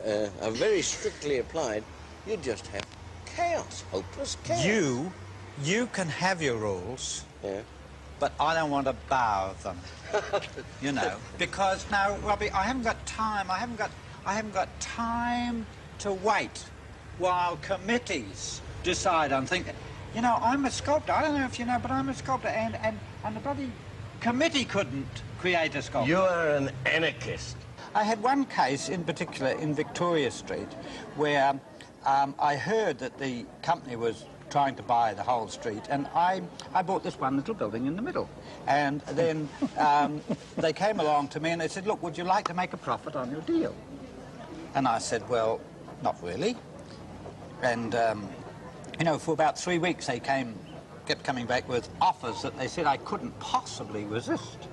[SPEAKER 10] are very strictly applied, you'd just have chaos, hopeless chaos.
[SPEAKER 7] You can have your rules, but I don't want to bow them, because now, Robbie, I haven't got time. I haven't got time to wait while committees decide on things. I'm a sculptor. I don't know if you know, but I'm a sculptor, and the bloody committee couldn't create a sculpture.
[SPEAKER 10] You are an anarchist.
[SPEAKER 7] I had one case in particular in Victoria Street where I heard that the company was trying to buy the whole street, and I bought this one little building in the middle. And then they came along to me and they said, look, would you like to make a profit on your deal? And I said, well, not really. And, you know, for about 3 weeks they kept coming back with offers that they said I couldn't possibly resist.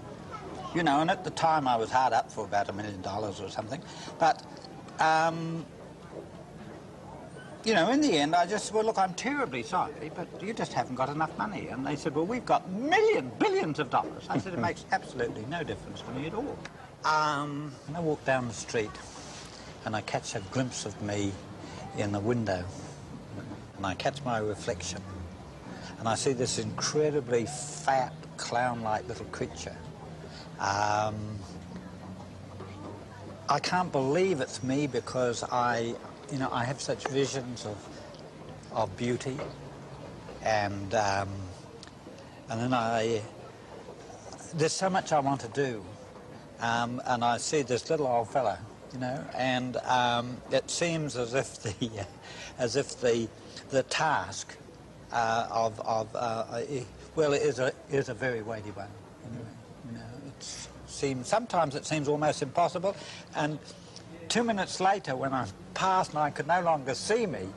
[SPEAKER 7] You know, and at the time I was hard up for about $1 million or something. But, you know, in the end I just said, well, look, I'm terribly sorry, but you just haven't got enough money. And they said, well, we've got billions of dollars. I said, it makes absolutely no difference to me at all. And I walk down the street and I catch a glimpse of me in the window. And I catch my reflection. And I see this incredibly fat, clown-like little creature. I can't believe it's me because I have such visions of beauty, and then there's so much I want to do, and I see this little old fella, you know, and it seems as if the task well, it is a very weighty one. You know, sometimes it seems almost impossible, and 2 minutes later, when I'm past and I can no longer see me,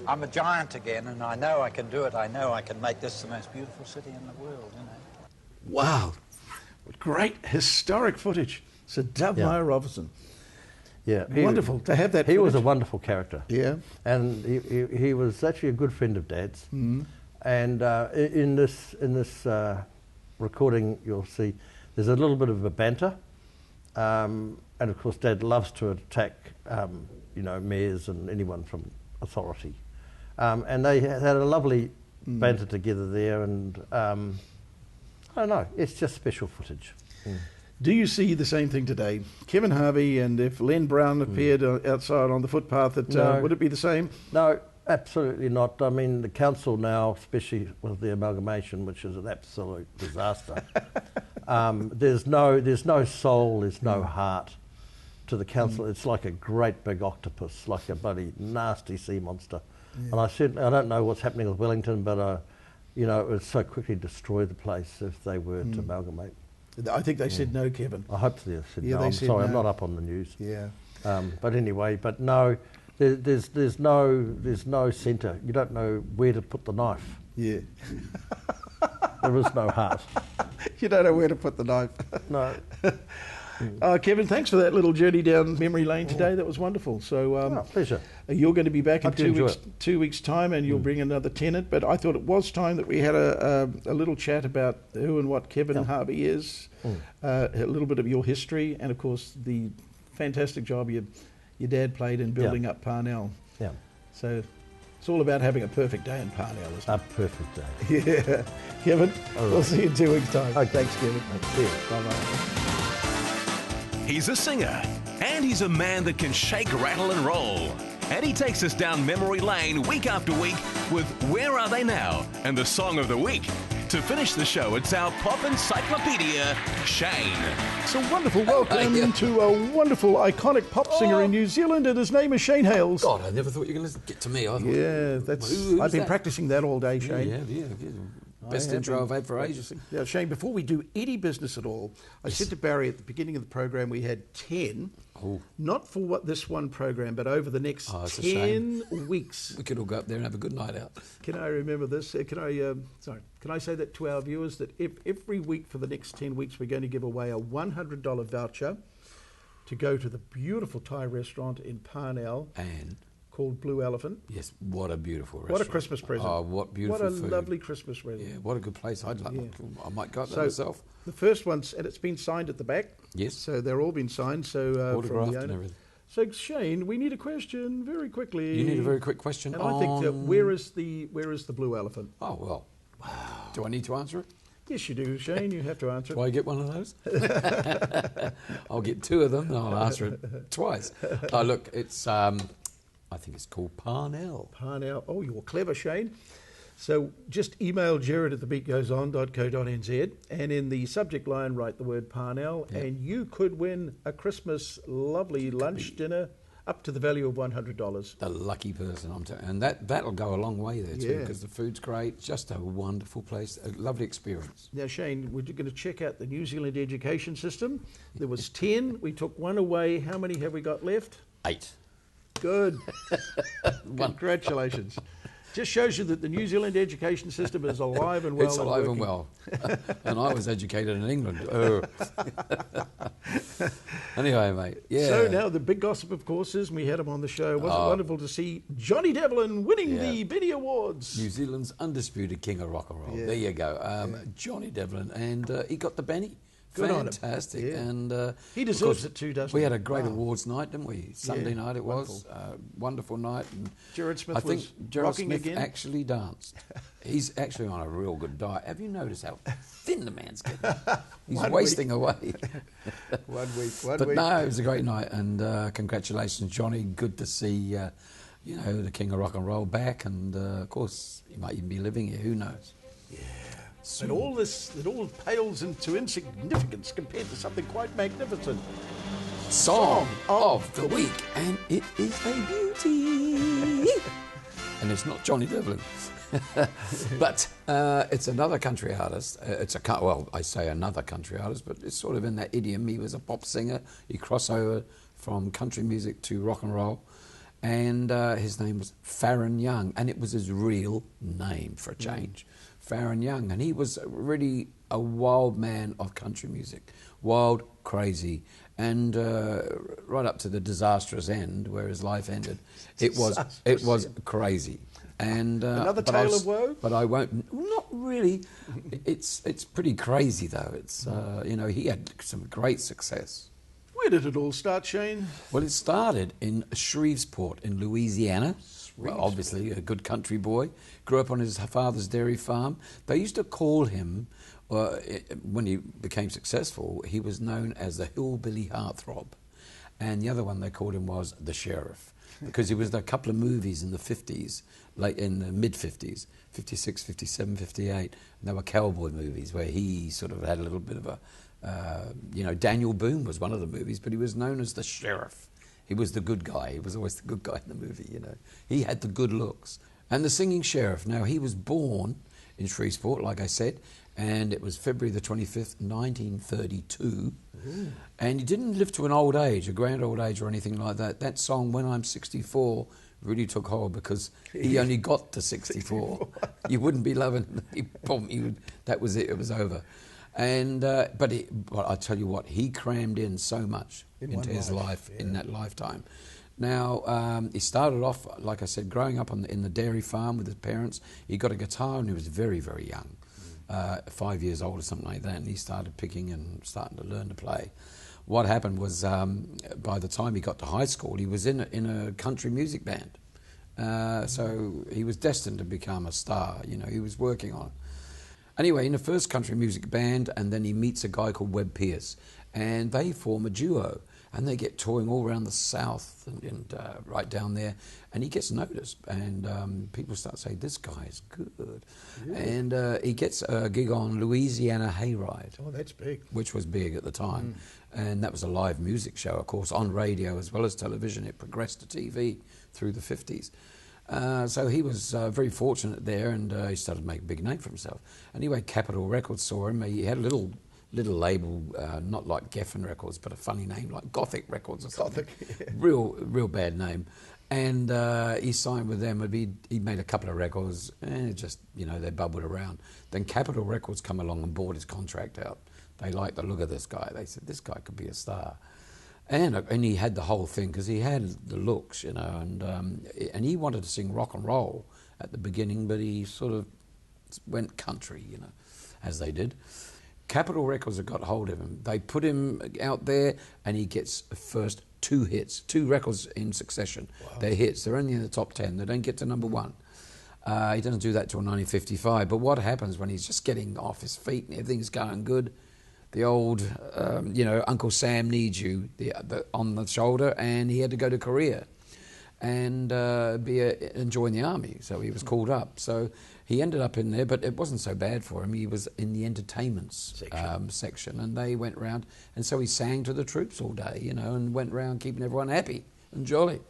[SPEAKER 7] I'm a giant again, and I know I can do it. I know I can make this the most beautiful city in the world. You know.
[SPEAKER 2] Wow, what great historic footage. Sir Dove Meyer Robertson.
[SPEAKER 6] Yeah,
[SPEAKER 2] wonderful to have that.
[SPEAKER 6] He
[SPEAKER 2] footage.
[SPEAKER 6] was a wonderful character.
[SPEAKER 2] Yeah,
[SPEAKER 6] and he was actually a good friend of Dad's.
[SPEAKER 2] Mm.
[SPEAKER 6] And in this recording, you'll see there's a little bit of a banter, and of course, Dad loves to attack, you know, mayors and anyone from authority. And they had a lovely banter together there, and I don't know, it's just special footage. Mm.
[SPEAKER 2] Do you see the same thing today? Kevin Harvey, and if Len Brown appeared outside on the footpath, would it be the same?
[SPEAKER 6] No, absolutely not. I mean, the council now, especially with the amalgamation, which is an absolute disaster, there's no soul, there's no heart to the council. It's like a great big octopus, like a bloody nasty sea monster. Yeah. And I don't know what's happening with Wellington, but you know, it would so quickly destroy the place if they were to amalgamate.
[SPEAKER 2] I think they said no, Kevin.
[SPEAKER 6] I hope they said no.
[SPEAKER 2] I'm
[SPEAKER 6] sorry,
[SPEAKER 2] no.
[SPEAKER 6] I'm not up on the news.
[SPEAKER 2] Yeah.
[SPEAKER 6] But anyway, but no, there's no centre. You don't know where to put the knife.
[SPEAKER 2] Yeah.
[SPEAKER 6] There is no heart.
[SPEAKER 2] You don't know where to put the knife.
[SPEAKER 6] No.
[SPEAKER 2] Kevin, thanks for that little journey down memory lane today. That was wonderful. So,
[SPEAKER 6] pleasure.
[SPEAKER 2] You're going to be back in
[SPEAKER 6] Hope you enjoy
[SPEAKER 2] 2 weeks' time, and you'll bring another tenant. But I thought it was time that we had a little chat about who and what Kevin Harvey is, a little bit of your history, and of course the fantastic job your dad played in building up Parnell. Yeah. So it's all about having a perfect day in Parnell, isn't it?
[SPEAKER 6] A perfect day.
[SPEAKER 2] Yeah. Kevin,
[SPEAKER 6] right.
[SPEAKER 2] We'll see you in 2 weeks' time.
[SPEAKER 6] Okay.
[SPEAKER 2] Thanks, Kevin.
[SPEAKER 6] Cheers. Bye-bye.
[SPEAKER 1] He's a singer, and he's a man that can shake, rattle and roll. And he takes us down memory lane week after week with Where Are They Now? And the Song of the Week. To finish the show, it's our pop encyclopedia, Shane.
[SPEAKER 2] So wonderful welcome to a wonderful, iconic pop singer in New Zealand, and his name is Shane Hales.
[SPEAKER 11] God, I never thought you were going to get to me. I thought,
[SPEAKER 2] I've been practicing that all day, Shane.
[SPEAKER 11] Yeah. Best intro I've had for ages.
[SPEAKER 2] Now, Shane, before we do any business at all, I said to Barry at the beginning of the program we had 10, not for this one program, but over the next 10 weeks.
[SPEAKER 11] We could all go up there and have a good night out.
[SPEAKER 2] Can I remember this? Can I say that to our viewers, that every week for the next 10 weeks we're going to give away a $100 voucher to go to the beautiful Thai restaurant in Parnell.
[SPEAKER 11] And?
[SPEAKER 2] Called Blue Elephant.
[SPEAKER 11] Yes, what a beautiful restaurant.
[SPEAKER 2] What a Christmas present.
[SPEAKER 11] Oh, what beautiful
[SPEAKER 2] food.
[SPEAKER 11] What a
[SPEAKER 2] lovely Christmas present.
[SPEAKER 11] Yeah, what a good place. I might go up there myself.
[SPEAKER 2] The first one's, and it's been signed at the back.
[SPEAKER 11] Yes.
[SPEAKER 2] So they're all been signed. So
[SPEAKER 11] autographed and everything.
[SPEAKER 2] So Shane, we need a question very quickly.
[SPEAKER 11] You need a very quick question.
[SPEAKER 2] And I think that where is the Blue Elephant?
[SPEAKER 11] Oh, well. Wow. Do I need to answer it?
[SPEAKER 2] Yes, you do, Shane. You have to answer it.
[SPEAKER 11] Do I get one of those? I'll get two of them and I'll answer it twice. Oh, look, it's... I think it's called Parnell.
[SPEAKER 2] Parnell. Oh, you're clever, Shane. So just email Jared at thebeatgoeson.co.nz, and in the subject line write the word Parnell, and you could win a Christmas lovely lunch dinner up to the value of $100.
[SPEAKER 11] The lucky person, I'm telling you. And that'll go a long way there too, because the food's great. Just a wonderful place, a lovely experience.
[SPEAKER 2] Now, Shane, we're going to check out the New Zealand education system. There was 10. We took one away. How many have we got left?
[SPEAKER 11] 8.
[SPEAKER 2] Good. Congratulations. Just shows you that the New Zealand education system is alive and well.
[SPEAKER 11] It's alive and well. And I was educated in England. Oh. Anyway, mate. Yeah.
[SPEAKER 2] So now the big gossip, of course, is we had him on the show. Wasn't it wonderful to see Johnny Devlin winning the Benny Awards?
[SPEAKER 11] New Zealand's undisputed king of rock and roll.
[SPEAKER 2] Yeah.
[SPEAKER 11] There you go. Johnny Devlin. And he got the Benny.
[SPEAKER 2] Good on him.
[SPEAKER 11] Fantastic.
[SPEAKER 2] Yeah.
[SPEAKER 11] And
[SPEAKER 2] he deserves it too, doesn't he?
[SPEAKER 11] We had a great awards night, didn't we? Sunday night it
[SPEAKER 2] wonderful.
[SPEAKER 11] was. Wonderful night. And
[SPEAKER 2] Gerard Smith
[SPEAKER 11] I think
[SPEAKER 2] was
[SPEAKER 11] Gerard
[SPEAKER 2] rocking
[SPEAKER 11] Smith
[SPEAKER 2] again.
[SPEAKER 11] actually danced. He's actually on a real good diet. Have you noticed how thin the man's getting? He's wasting away.
[SPEAKER 2] 1 week.
[SPEAKER 11] But no, it was a great night. And congratulations, Johnny. Good to see, the king of rock and roll back. And, of course, he might even be living here. Who knows?
[SPEAKER 2] And all this, it all pales into insignificance compared to something quite magnificent.
[SPEAKER 11] Song of the week, and it is a beauty. And it's not Johnny Devlin. But it's another country artist. I say another country artist, but it's sort of in that idiom. He was a pop singer. He crossed over from country music to rock and roll. And his name was Faron Young, and it was his real name for a change. Faron Young, and he was really a wild man of country music. Wild, crazy, and right up to the disastrous end where his life ended. It was crazy. And
[SPEAKER 2] another tale of woe?
[SPEAKER 11] But I won't. Not really. It's pretty crazy though. It's he had some great success.
[SPEAKER 2] Where did it all start, Shane?
[SPEAKER 11] Well, it started in Shreveport in Louisiana. Well, obviously a good country boy. Grew up on his father's dairy farm. They used to call him, when he became successful, he was known as the Hillbilly Heartthrob. And the other one they called him was the Sheriff, because he was in a couple of movies in the 50s, late in the mid-50s, 56, 57, 58. And they were cowboy movies where he sort of had a little bit of a, Daniel Boone was one of the movies, but he was known as the Sheriff. He was the good guy. He was always the good guy in the movie, He had the good looks. And the Singing Sheriff. Now, he was born in Shreveport, like I said, and it was February the 25th, 1932. Ooh. And he didn't live to an old age, a grand old age or anything like that. That song, When I'm 64, really took hold because he only got to 64. You wouldn't be loving it. That was it. It was over. And but I tell you what, he crammed in so much into his life in that lifetime. Now, he started off, like I said, growing up in the dairy farm with his parents. He got a guitar when he was very, very young, 5 years old or something like that, and he started picking and starting to learn to play. What happened was, by the time he got to high school, he was in a country music band. So he was destined to become a star. He was working on it. Anyway, in the first country music band, and then he meets a guy called Webb Pierce, and they form a duo, and they get touring all around the South and right down there, and he gets noticed, and people start saying, this guy is good. Yeah. And he gets a gig on Louisiana Hayride.
[SPEAKER 2] Oh, that's big.
[SPEAKER 11] Which was big at the time, and that was a live music show, of course, on radio as well as television. It progressed to TV through the 50s. So he was very fortunate there, and he started to make a big name for himself. Anyway, Capitol Records saw him. He had a little label, not like Geffen Records, but a funny name like Gothic Records or something. Gothic, yeah. Real bad name. And he signed with them. He made a couple of records, and it just, they bubbled around. Then Capitol Records come along and bought his contract out. They liked the look of this guy. They said, this guy could be a star. And he had the whole thing because he had the looks, and he wanted to sing rock and roll at the beginning, but he sort of went country, as they did. Capitol Records have got hold of him. They put him out there, and he gets first 2 hits, 2 records in succession. Wow. They're hits. They're only in the top 10. They don't get to number 1. He doesn't do that till 1955. But what happens when he's just getting off his feet and everything's going good? The old, Uncle Sam needs you on the shoulder, and he had to go to Korea and join the army. So he was called up. So he ended up in there, but it wasn't so bad for him. He was in the entertainments section, and they went round, and so he sang to the troops all day, and went round keeping everyone happy and jolly.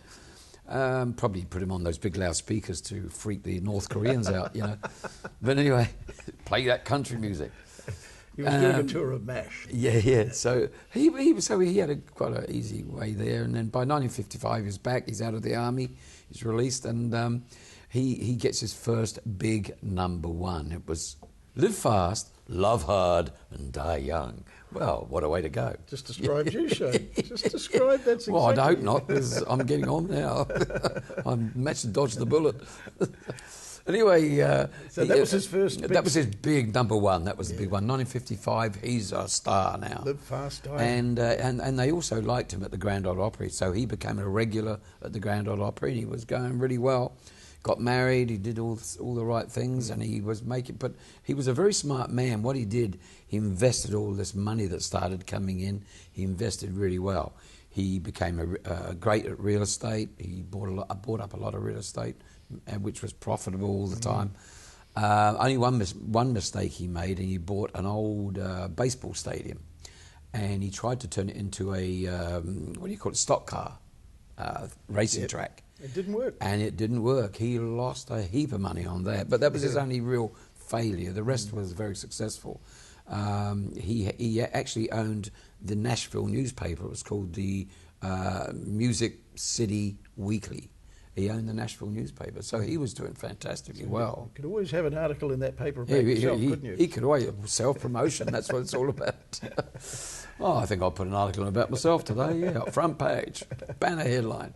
[SPEAKER 11] Probably put him on those big loudspeakers to freak the North Koreans out, But anyway, play that country music.
[SPEAKER 2] He was doing a tour of MASH.
[SPEAKER 11] Yeah. So he had quite an easy way there. And then by 1955, he's back. He's out of the army. He's released, and he gets his first big number one. It was "Live Fast, Love Hard, and Die Young." Well, what a way to go!
[SPEAKER 2] Just described you, Shane. Just describe that's exactly.
[SPEAKER 11] Well, I hope not, because I'm getting on now. I'm managed to dodge the bullet. Anyway,
[SPEAKER 2] so that was his first.
[SPEAKER 11] That was his big number one. That was the big one. 1955. He's a star now.
[SPEAKER 2] Live Fast, Die.
[SPEAKER 11] And they also liked him at the Grand Ole Opry, so he became a regular at the Grand Ole Opry. And he was going really well. Got married. He did all the right things, and he was making. But he was a very smart man. What he did, he invested all this money that started coming in. He invested really well. He became a great at real estate. He bought up a lot of real estate, which was profitable all the time. Only one mistake he made, and he bought an old baseball stadium, and he tried to turn it into a stock car racing track.
[SPEAKER 2] It didn't work.
[SPEAKER 11] And it didn't work. He lost a heap of money on that, but that was his only real failure. The rest was very successful. He actually owned the Nashville newspaper. It was called the Music City Weekly. He owned the Nashville newspaper, so he was doing fantastically well.
[SPEAKER 2] You could always have an article in that paper about yourself, couldn't you?
[SPEAKER 11] He could always self-promotion. That's what it's all about. I think I'll put an article about myself today. Yeah, front page, banner headline.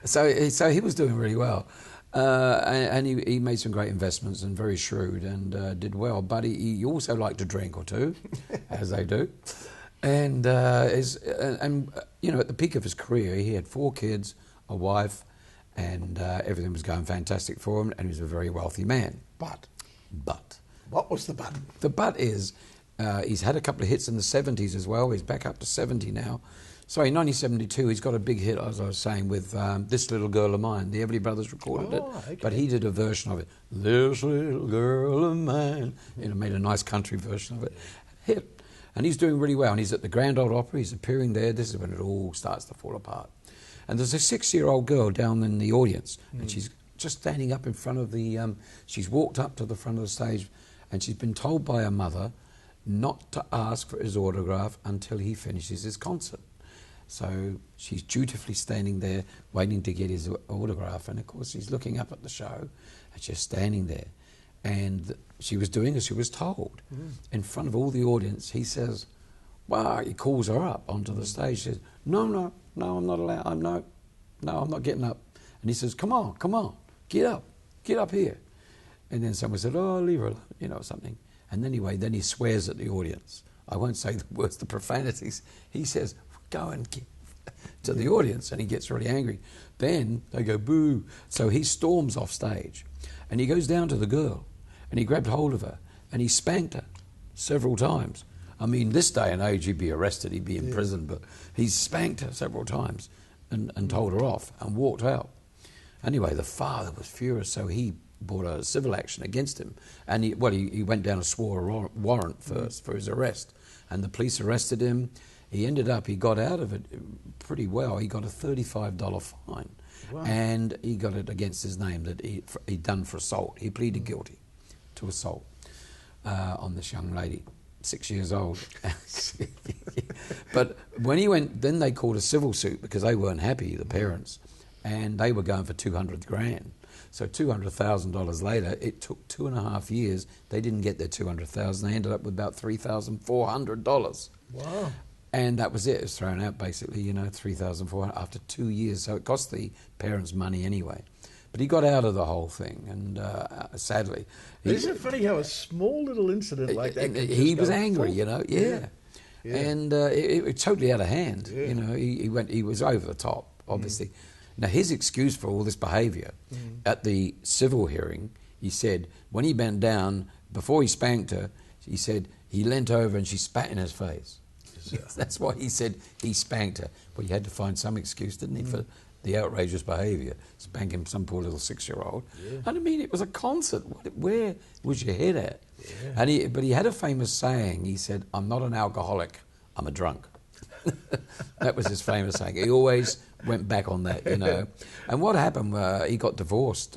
[SPEAKER 11] So he was doing really well, and he made some great investments and very shrewd and did well. But he also liked to drink or two, as they do. And at the peak of his career, he had 4 kids, a wife, and everything was going fantastic for him, and he was a very wealthy man.
[SPEAKER 2] But
[SPEAKER 11] what
[SPEAKER 2] was the but?
[SPEAKER 11] The but is he's had a couple of hits in the 70s as well. He's back up to 70 now. So in 1972, he's got a big hit, as I was saying, with This Little Girl of Mine. The Everly Brothers recorded it,
[SPEAKER 2] okay.
[SPEAKER 11] But he did a version of it. This little girl of mine. Made a nice country version of it. Hit. And he's doing really well. And he's at the Grand Ole Opry. He's appearing there. This is when it all starts to fall apart. And there's a 6-year-old girl down in the audience, and she's just standing up in front of the... she's walked up to the front of the stage, and she's been told by her mother not to ask for his autograph until he finishes his concert. So she's dutifully standing there waiting to get his autograph, and of course he's looking up at the show and she's standing there, and she was doing as she was told. In front of all the audience, he says, wow, he calls her up onto the stage, says, no, I'm not allowed, I'm not getting up. And he says, come on, get up here. And then someone said, oh, leave her alone, something. And anyway, then he swears at the audience. I won't say the words, the profanities. He says, go and get to the audience, and he gets really angry. Then they go, boo. So he storms off stage, and he goes down to the girl, and he grabbed hold of her, and he spanked her several times. I mean, this day and age, he'd be arrested, he'd be in prison, but he spanked her several times and told her off and walked out. Anyway, the father was furious, so he brought a civil action against him, and he went down and swore a warrant first for his arrest, and the police arrested him. He got out of it pretty well. He got a $35 fine. Wow. And he got it against his name that he'd done for assault. He pleaded guilty to assault on this young lady, 6 years old. But when he went, then they called a civil suit because they weren't happy, the parents, and they were going for $200,000. So $200,000 later, it took 2.5 years. They didn't get their $200,000. They ended up with about $3,400.
[SPEAKER 2] Wow.
[SPEAKER 11] And that was it. It was thrown out, basically, $3,400 after 2 years. So it cost the parents money anyway. But he got out of the whole thing, and sadly...
[SPEAKER 2] Isn't it funny how a small little incident like that...
[SPEAKER 11] He was angry, Yeah. And it was totally out of hand. Yeah. He was over the top, obviously. Now, his excuse for all this behaviour, at the civil hearing, he said, when he bent down, before he spanked her, he said he leant over and she spat in his face. That's why he said he spanked her. But he had to find some excuse, didn't he, for the outrageous behaviour, spanking some poor little 6-year-old. Yeah. And I mean, it was a concert. Where was your head at? Yeah. But he had a famous saying. He said, I'm not an alcoholic, I'm a drunk. That was his famous saying. He always went back on that, And what happened, he got divorced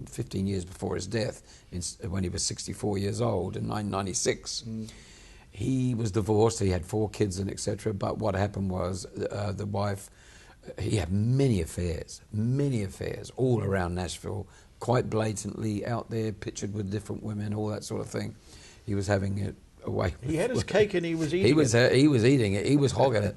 [SPEAKER 11] 15 years before his death, when he was 64 years old in 1996. he was divorced. He had 4 kids and etc. But what happened was the wife. He had many affairs all around Nashville, quite blatantly out there, pictured with different women, all that sort of thing. He was having it away.
[SPEAKER 2] He had his cake and he was eating
[SPEAKER 11] it. He was eating it. He was hogging it,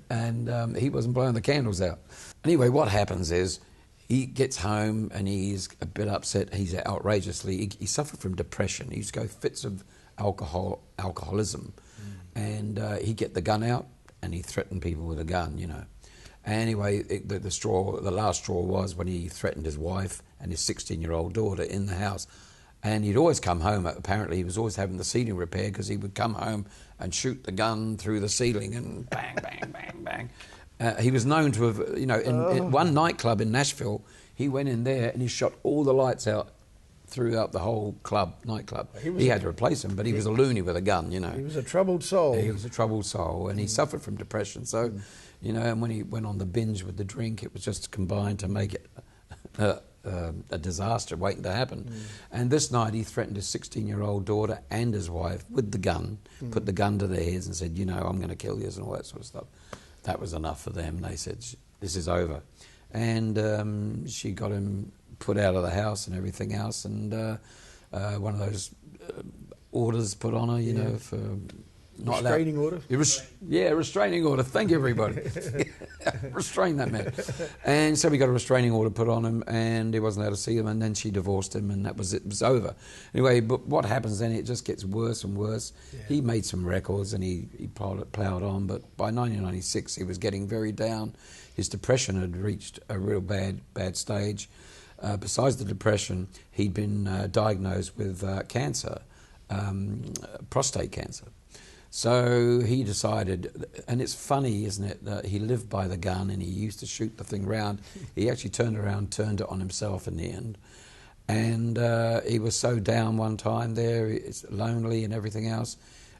[SPEAKER 11] and he wasn't blowing the candles out. Anyway, what happens is he gets home and he's a bit upset. He's outrageously. He suffered from depression. He used to go fits of alcoholism, and he'd get the gun out and he threatened people with a gun, you know. Anyway, the last straw was when he threatened his wife and his 16-year-old daughter in the house. And he'd always come home, apparently he was always having the ceiling repaired because he would come home and shoot the gun through the ceiling and bang, bang, bang, bang. He was known to have, you know, in one nightclub in Nashville, he went in there and he shot all the lights out throughout the whole nightclub. He had to replace him, but he was a loony with a gun, you know.
[SPEAKER 2] He was a troubled soul.
[SPEAKER 11] He was a troubled soul, and he suffered from depression. So, you know, and when he went on the binge with the drink, it was just combined to make it a disaster waiting to happen. And this night he threatened his 16-year-old daughter and his wife with the gun, put the gun to their heads and said, you know, I'm going to kill you and all that sort of stuff. That was enough for them. They said, this is over. And she got him put out of the house and everything else, and one of those orders put on her, you know, for...
[SPEAKER 2] Restraining order?
[SPEAKER 11] Restraining order. Thank you, everybody. Restrain that man. And so we got a restraining order put on him, and he wasn't allowed to see him, and then she divorced him, and that was it. It was over. Anyway, but what happens then, it just gets worse and worse. Yeah. He made some records, and he ploughed on, but by 1996 he was getting very down. His depression had reached a real bad stage. Besides the depression, he'd been diagnosed with cancer, prostate cancer. So he decided, and it's funny, isn't it, that he lived by the gun and he used to shoot the thing round. He actually turned it on himself in the end. And he was so down one time there, it's lonely and everything else,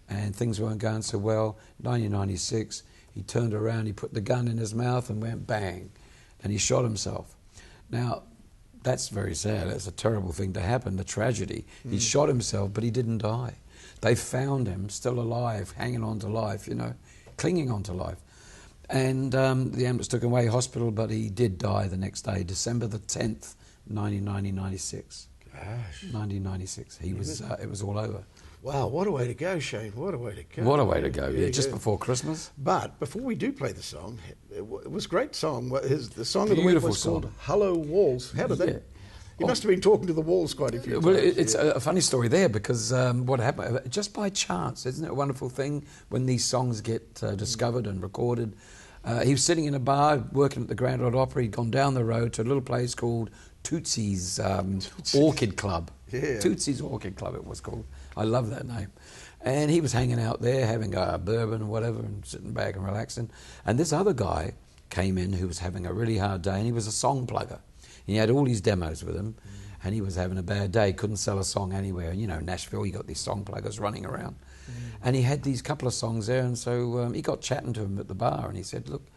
[SPEAKER 11] and things weren't going so well. 1996, he turned around, he put the gun in his mouth and went bang, and he shot himself. Now, that's very sad. That's a terrible thing to happen, the tragedy. He shot himself, but he didn't die. They found him still alive, hanging on to life, you know, clinging on to life. And the ambulance took him away to hospital, but he did die the next day, December the 10th, 1996.
[SPEAKER 2] Gosh.
[SPEAKER 11] 1996. It was all over.
[SPEAKER 2] Wow, what a way to go, Shane. What a way to go.
[SPEAKER 11] What a way to go, yeah, just before Christmas.
[SPEAKER 2] But before we do play the song, it was a great song. The song of the week was called Hello Walls. How did that... You must have been talking to the walls quite a few times.
[SPEAKER 11] Well, it's a funny story there because what happened, just by chance, isn't it a wonderful thing when these songs get discovered and recorded? He was sitting in a bar working at the Grand Ole Opry. He'd gone down the road to a little place called Tootsie's Orchid Club.
[SPEAKER 2] Yeah.
[SPEAKER 11] Tootsie's Orchid Club it was called. I love that name. And he was hanging out there having a bourbon or whatever and sitting back and relaxing. And this other guy came in who was having a really hard day, and he was a song plugger. He had all his demos with him, and he was having a bad day, couldn't sell a song anywhere. And, you know, Nashville, you got these song pluggers running around. And he had these couple of songs there, and so he got chatting to him at the bar, and he said, look,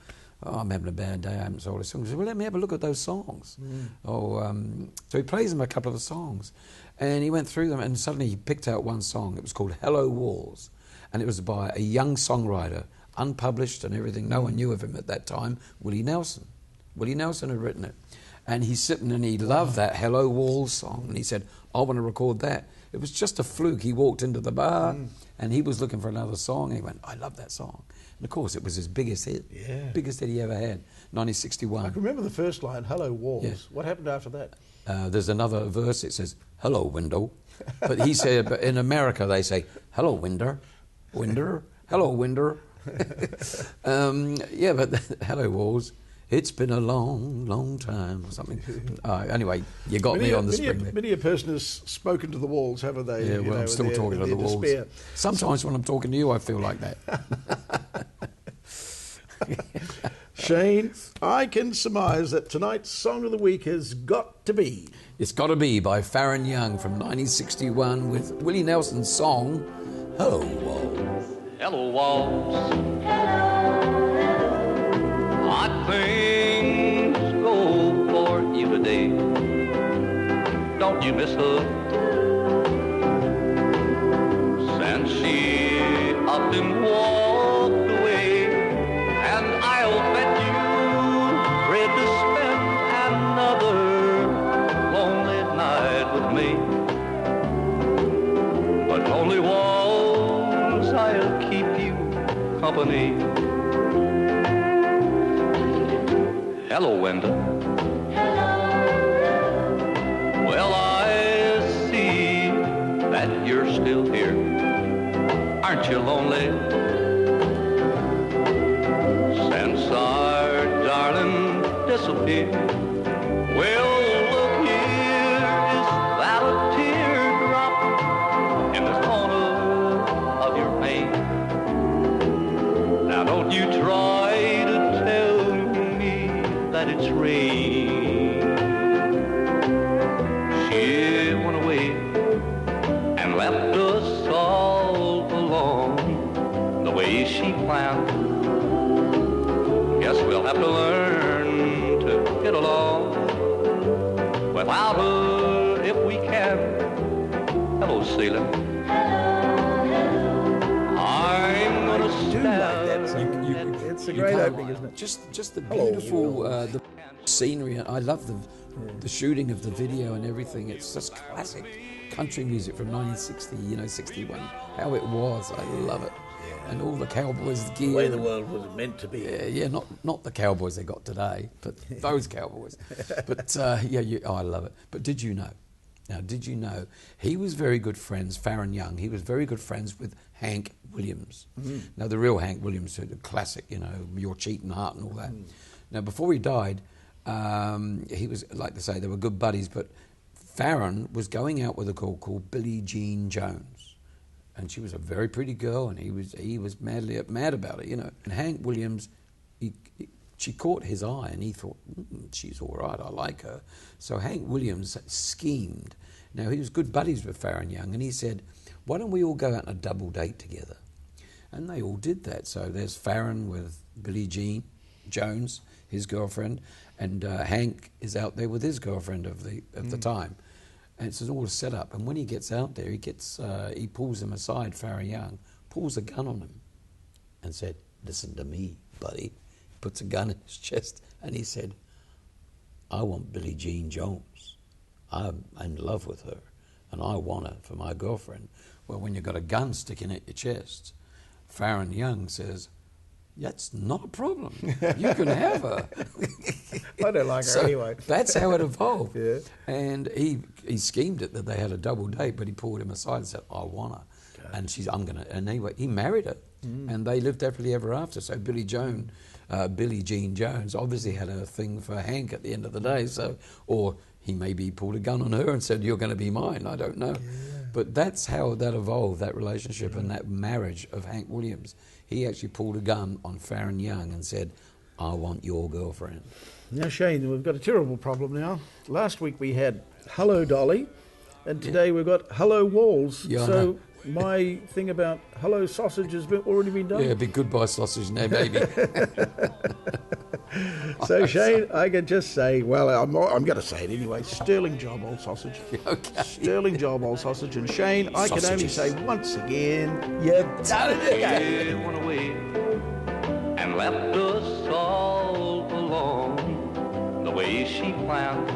[SPEAKER 11] I'm having a bad day, I haven't sold a song. He said, well, let me have a look at those songs. So he plays him a couple of the songs, and he went through them, and suddenly he picked out one song. It was called Hello Walls, and it was by a young songwriter, unpublished and everything. No one knew of him at that time, Willie Nelson. Willie Nelson had written it. And he's sitting and he loved that Hello Walls song. And he said, I want to record that. It was just a fluke. He walked into the bar and he was looking for another song. And he went, I love that song. And of course, it was his biggest hit.
[SPEAKER 2] Yeah.
[SPEAKER 11] Biggest hit he ever had, 1961.
[SPEAKER 2] I can remember the first line, Hello Walls.
[SPEAKER 11] Yes.
[SPEAKER 2] What happened after that?
[SPEAKER 11] There's another verse. It says, hello, window. But he said, but in America, they say, hello, winder. Winder. Hello, winder. Yeah, but Hello Walls. It's been a long, long time or something. Anyway, you got me on the spring there.
[SPEAKER 2] Many a person has spoken to the walls, haven't they?
[SPEAKER 11] Yeah, well, I'm still talking to the walls.
[SPEAKER 2] Despair.
[SPEAKER 11] Sometimes when I'm talking to you, I feel like that.
[SPEAKER 2] Shane, I can surmise that tonight's Song of the Week has got to be...
[SPEAKER 11] It's Got to Be by Farron Young from 1961 with Willie Nelson's song, Hello Walls.
[SPEAKER 12] Hello Walls. How'd things go for you today? Don't you miss her? Since she stopped and walked away. And I'll bet you ready to spend another lonely night with me. But lonely walls, I'll keep you company. Hello, Wenda. Well, I see that you're still here. Aren't you lonely? Since our darling disappeared. Well, look here, is that a teardrop in the corner of your pain? Now don't you try to tell me that it's rain. She went away and left us all alone the way she planned. Guess we'll have to learn to get along without her if we can. Hello, Celia. I'm gonna stand.
[SPEAKER 2] It's a great opening, isn't it?
[SPEAKER 11] Just the beautiful the scenery. I love the shooting of the video and everything. It's just classic country music from 1960, 61. How it was, I love it. And all the cowboys' gear.
[SPEAKER 2] The way the world was meant to be.
[SPEAKER 11] Yeah, not the cowboys they got today, but those cowboys. But I love it. But did you know? Now, did you know he was very good friends, Farron Young, he was very good friends with Hank Williams. Now, the real Hank Williams, the classic, Your Cheating Heart and all that. Now, before he died, he was, like they say, they were good buddies, but Farron was going out with a girl called Billie Jean Jones. And she was a very pretty girl, and he was mad about it, And Hank Williams, she caught his eye, and he thought, she's all right, I like her. So Hank Williams schemed. Now, he was good buddies with Farron Young, and he said, why don't we all go out on a double date together? And they all did that. So there's Farron with Billie Jean Jones, his girlfriend, and Hank is out there with his girlfriend of the time. And it's all set up. And when he gets out there, he pulls him aside, Farron Young, pulls a gun on him and said, listen to me, buddy. Puts a gun in his chest and he said, I want Billie Jean Jones. I'm in love with her and I want her for my girlfriend. Well, when you've got a gun sticking at your chest, Farron Young says, that's not a problem. You can have her.
[SPEAKER 2] I don't like her anyway.
[SPEAKER 11] That's how it evolved.
[SPEAKER 2] Yeah.
[SPEAKER 11] And he schemed it that they had a double date, but he pulled him aside and said, I want her. Okay. And and anyway, he married her. And they lived happily ever after. So Billie Jean Jones obviously had a thing for Hank at the end of the day. So, or he maybe pulled a gun on her and said, you're going to be mine. I don't know. Yeah. But that's how that evolved, that relationship and that marriage of Hank Williams. He actually pulled a gun on Farron Young and said, I want your girlfriend.
[SPEAKER 2] Now, Shane, we've got a terrible problem now. Last week we had Hello Dolly, and today we've got Hello Walls.
[SPEAKER 11] Yeah,
[SPEAKER 2] so my thing about Hello Sausage has already been done.
[SPEAKER 11] Yeah, big goodbye sausage now, baby.
[SPEAKER 2] So, Shane, I can just say, well, I'm going to say it anyway, sterling job, old sausage.
[SPEAKER 11] Okay.
[SPEAKER 2] Sterling job, old sausage. And Shane, I can only say once again, you've done it again.
[SPEAKER 12] She went away and left us all alone the way she planned.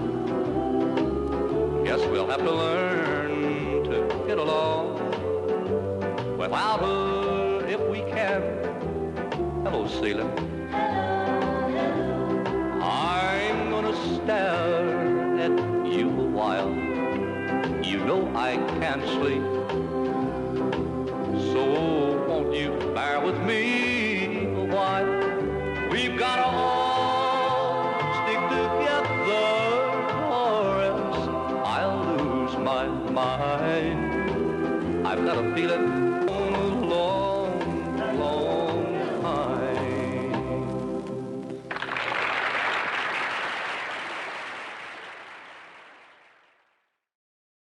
[SPEAKER 12] Guess we'll have to learn to get along without her if we can. Hello, Celia. I'm gonna stare at you a while. You know I can't sleep. So won't you bear with me a while? We've gotta all stick together, or else I'll lose my mind. I've got a feeling